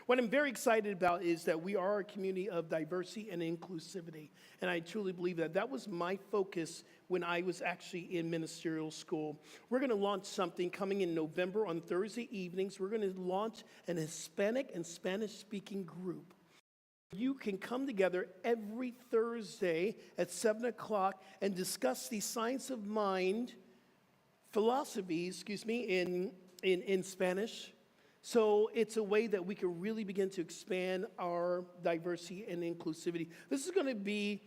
What I'm very excited about is that we are a community of diversity and inclusivity. And I truly believe that. That was my focus when I was actually in ministerial school. We're going to launch something coming in November on Thursday evenings. We're going to launch an Hispanic and Spanish-speaking group. You can come together every Thursday at 7 o'clock and discuss the science of mind philosophies, in Spanish. So it's a way that we can really begin to expand our diversity and inclusivity. This is going to be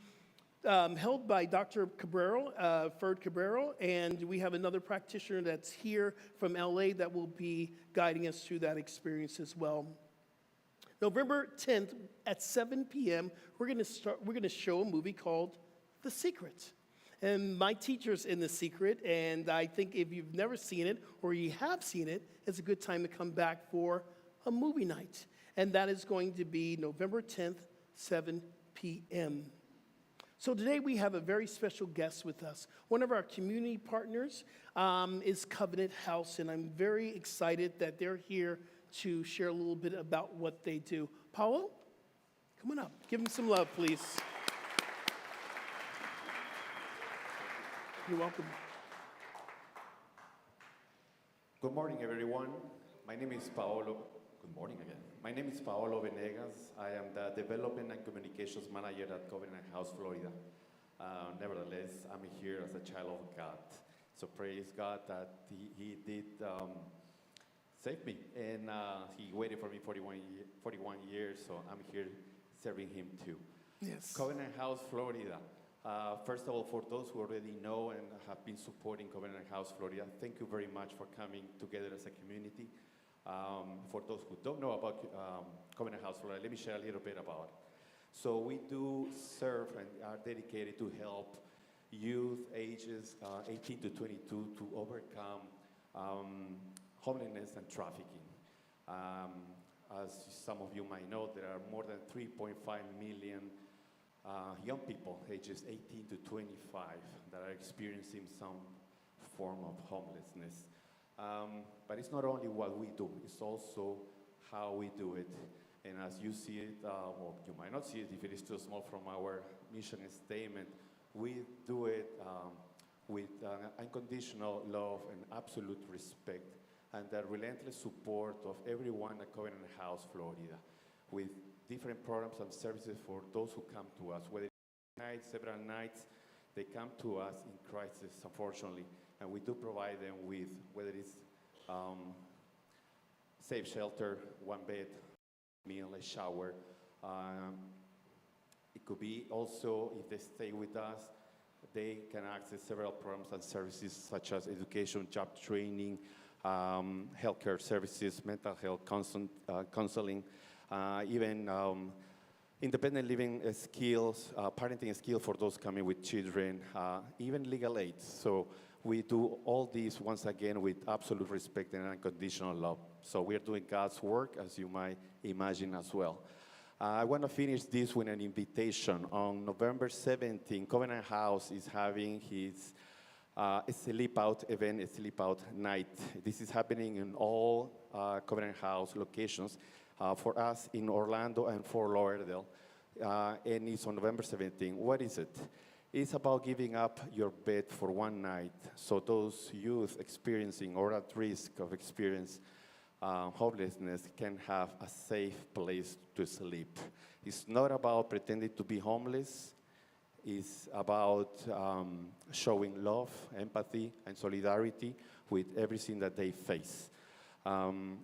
held by Dr. Cabrero, Ferd Cabrero, and we have another practitioner that's here from LA that will be guiding us through that experience as well. November 10th at 7 p.m., we're going to show a movie called The Secret. And my teacher's in The Secret, and I think if you've never seen it or you have seen it, it's a good time to come back for a movie night. And that is going to be November 10th, 7 p.m. So today we have a very special guest with us. One of our community partners is Covenant House, and I'm very excited that they're here to share a little bit about what they do. Paulo, come on up. Give them some love, please. You're welcome. Good morning, everyone. My name is Paolo. Good morning again. My name is Paolo Venegas. I am the Development and Communications Manager at Covenant House, Florida. Nevertheless, I'm here as a child of God. So praise God that He did save me. And He waited for me 41 years, so I'm here serving Him too. Yes. Covenant House, Florida. First of all, for those who already know and have been supporting Covenant House Florida, thank you very much for coming together as a community. For those who don't know about Covenant House Florida, let me share a little bit about it. So we do serve and are dedicated to help youth ages 18 to 22 to overcome homelessness and trafficking. As some of you might know, there are more than 3.5 million young people ages 18 to 25 that are experiencing some form of homelessness. But it's not only what we do, it's also how we do it. And as you see it, well, you might not see it if it is too small from our mission statement, we do it with unconditional love and absolute respect and the relentless support of everyone at Covenant House, Florida, with different programs and services for those who come to us. Whether it's several nights, they come to us in crisis, unfortunately, and we do provide them with, whether it's safe shelter, one bed, meal, a shower. It could be also, if they stay with us, they can access several programs and services such as education, job training, healthcare services, mental health counseling, even independent living skills, parenting skills for those coming with children, even legal aid. So we do all these, once again, with absolute respect and unconditional love. So we're doing God's work, as you might imagine as well. I want to finish this with an invitation. On November 17th, Covenant House is having his a sleep out event, a sleep out night. This is happening in all Covenant House locations. For us in Orlando and Fort Lauderdale, and it's on November 17. What is it? It's about giving up your bed for one night, so those youth experiencing or at risk of experience homelessness can have a safe place to sleep. It's not about pretending to be homeless. It's about showing love, empathy, and solidarity with everything that they face.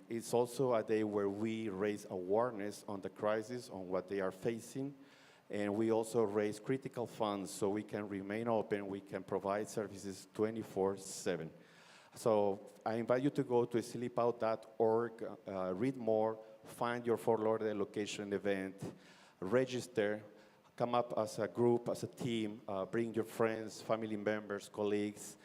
It's also a day where we raise awareness on the crisis, on what they are facing, and we also raise critical funds so we can remain open, we can provide services 24/7. So I invite you to go to sleepout.org, read more, find your Fort Lauderdale location event, register, come up as a group, as a team, bring your friends, family members, colleagues,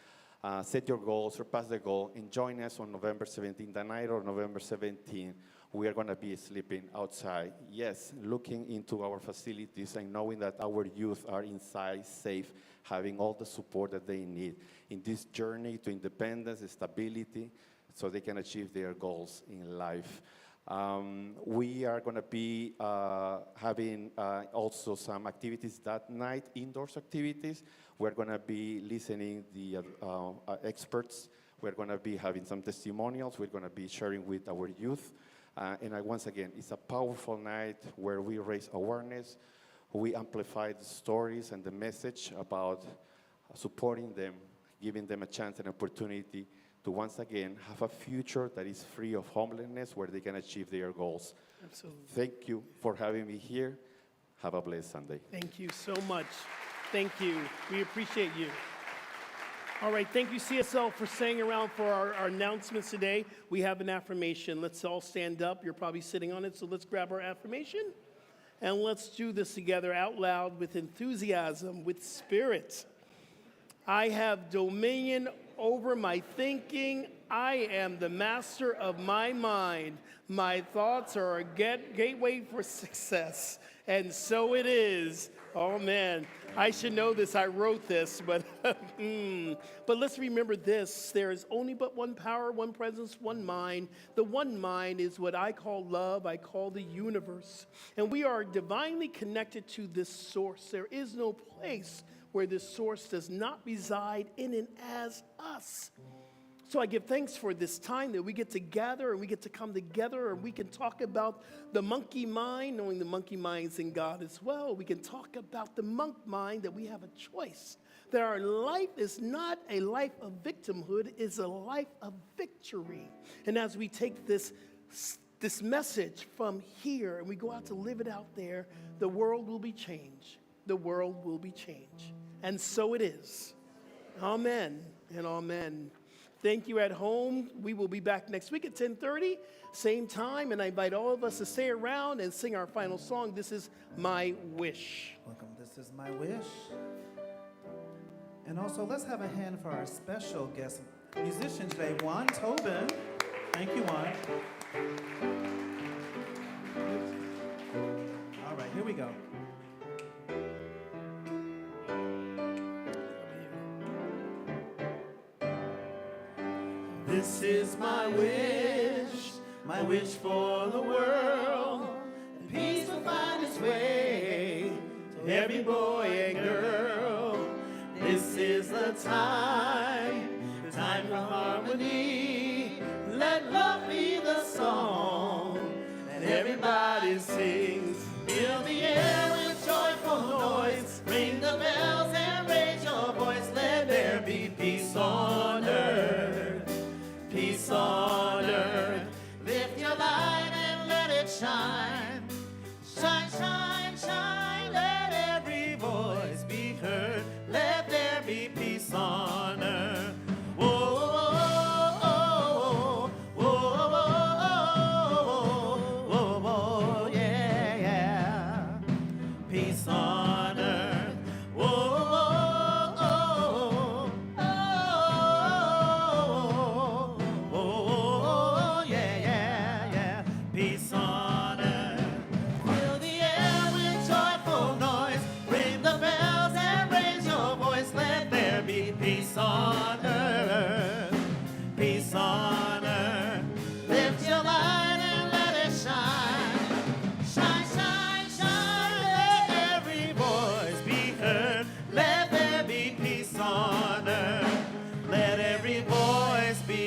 set your goals, surpass the goal, and join us on November 17th, the night of November 17th. We are going to be sleeping outside. Yes, looking into our facilities and knowing that our youth are inside, safe, having all the support that they need in this journey to independence and stability so they can achieve their goals in life. We are going to be having also some activities that night, indoors activities. We're going to be listening the experts. We're going to be having some testimonials. We're going to be sharing with our youth. Once again, it's a powerful night where we raise awareness. We amplify the stories and the message about supporting them, giving them a chance and opportunity to once again have a future that is free of homelessness where they can achieve their goals. Absolutely. Thank you for having me here. Have a blessed Sunday. Thank you so much. Thank you. We appreciate you. All right, thank you, CSL, for staying around for our announcements today. We have an affirmation. Let's all stand up. You're probably sitting on it, so let's grab our affirmation. And let's do this together out loud with enthusiasm, with spirit. I have dominion over my thinking. I am the master of my mind. My thoughts are a gateway for success. And so it is. Oh, man. I should know this. I wrote this, but let's remember this. There is only but one power, one presence, one mind. The one mind is what I call love. I call the universe. And we are divinely connected to this source. There is no place where this source does not reside in and as us. So I give thanks for this time that we get to gather and we get to come together and we can talk about the monkey mind, knowing the monkey mind's in God as well. We can talk about the monk mind, that we have a choice, that our life is not a life of victimhood, it's a life of victory. And as we take this message from here and we go out to live it out there, the world will be changed. The world will be changed. And so it is. Amen and amen. Thank you at home. We will be back next week at 10:30, same time, and I invite all of us to stay around and sing our final song. This is My Wish. Welcome, this is My Wish. And also, let's have a hand for our special guest musician today, Juan Tobin. Thank you, Juan. All right, here we go. This is my wish for the world. And peace will find its way to every boy and girl. This is the time for harmony. Let love be the song that everybody sings. Fill the air with joyful noise. Ring the bells and raise your voice. Let there be peace on earth. Peace on earth. Lift your light and let it shine. Shine, shine, shine. Let every voice be heard. Let there be peace on earth.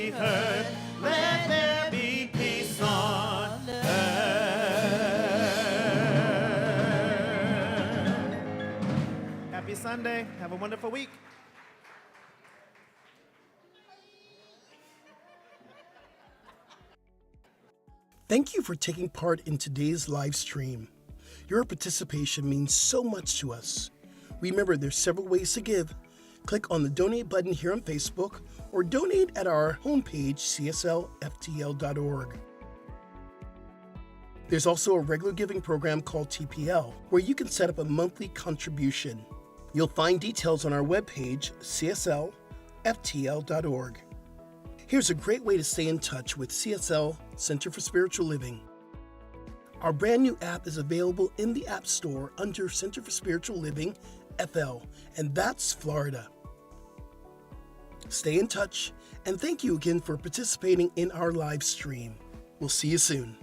be heard. Let there be peace on earth. Happy Sunday. Have a wonderful week. Thank you for taking part in today's live stream. Your participation means so much to us. Remember, there's several ways to give. Click on the donate button here on Facebook or donate at our homepage, cslftl.org. There's also a regular giving program called TPL, where you can set up a monthly contribution. You'll find details on our webpage, cslftl.org. Here's a great way to stay in touch with CSL Center for Spiritual Living. Our brand new app is available in the App Store under Center for Spiritual Living, FL, and that's Florida. Stay in touch, and thank you again for participating in our live stream. We'll see you soon.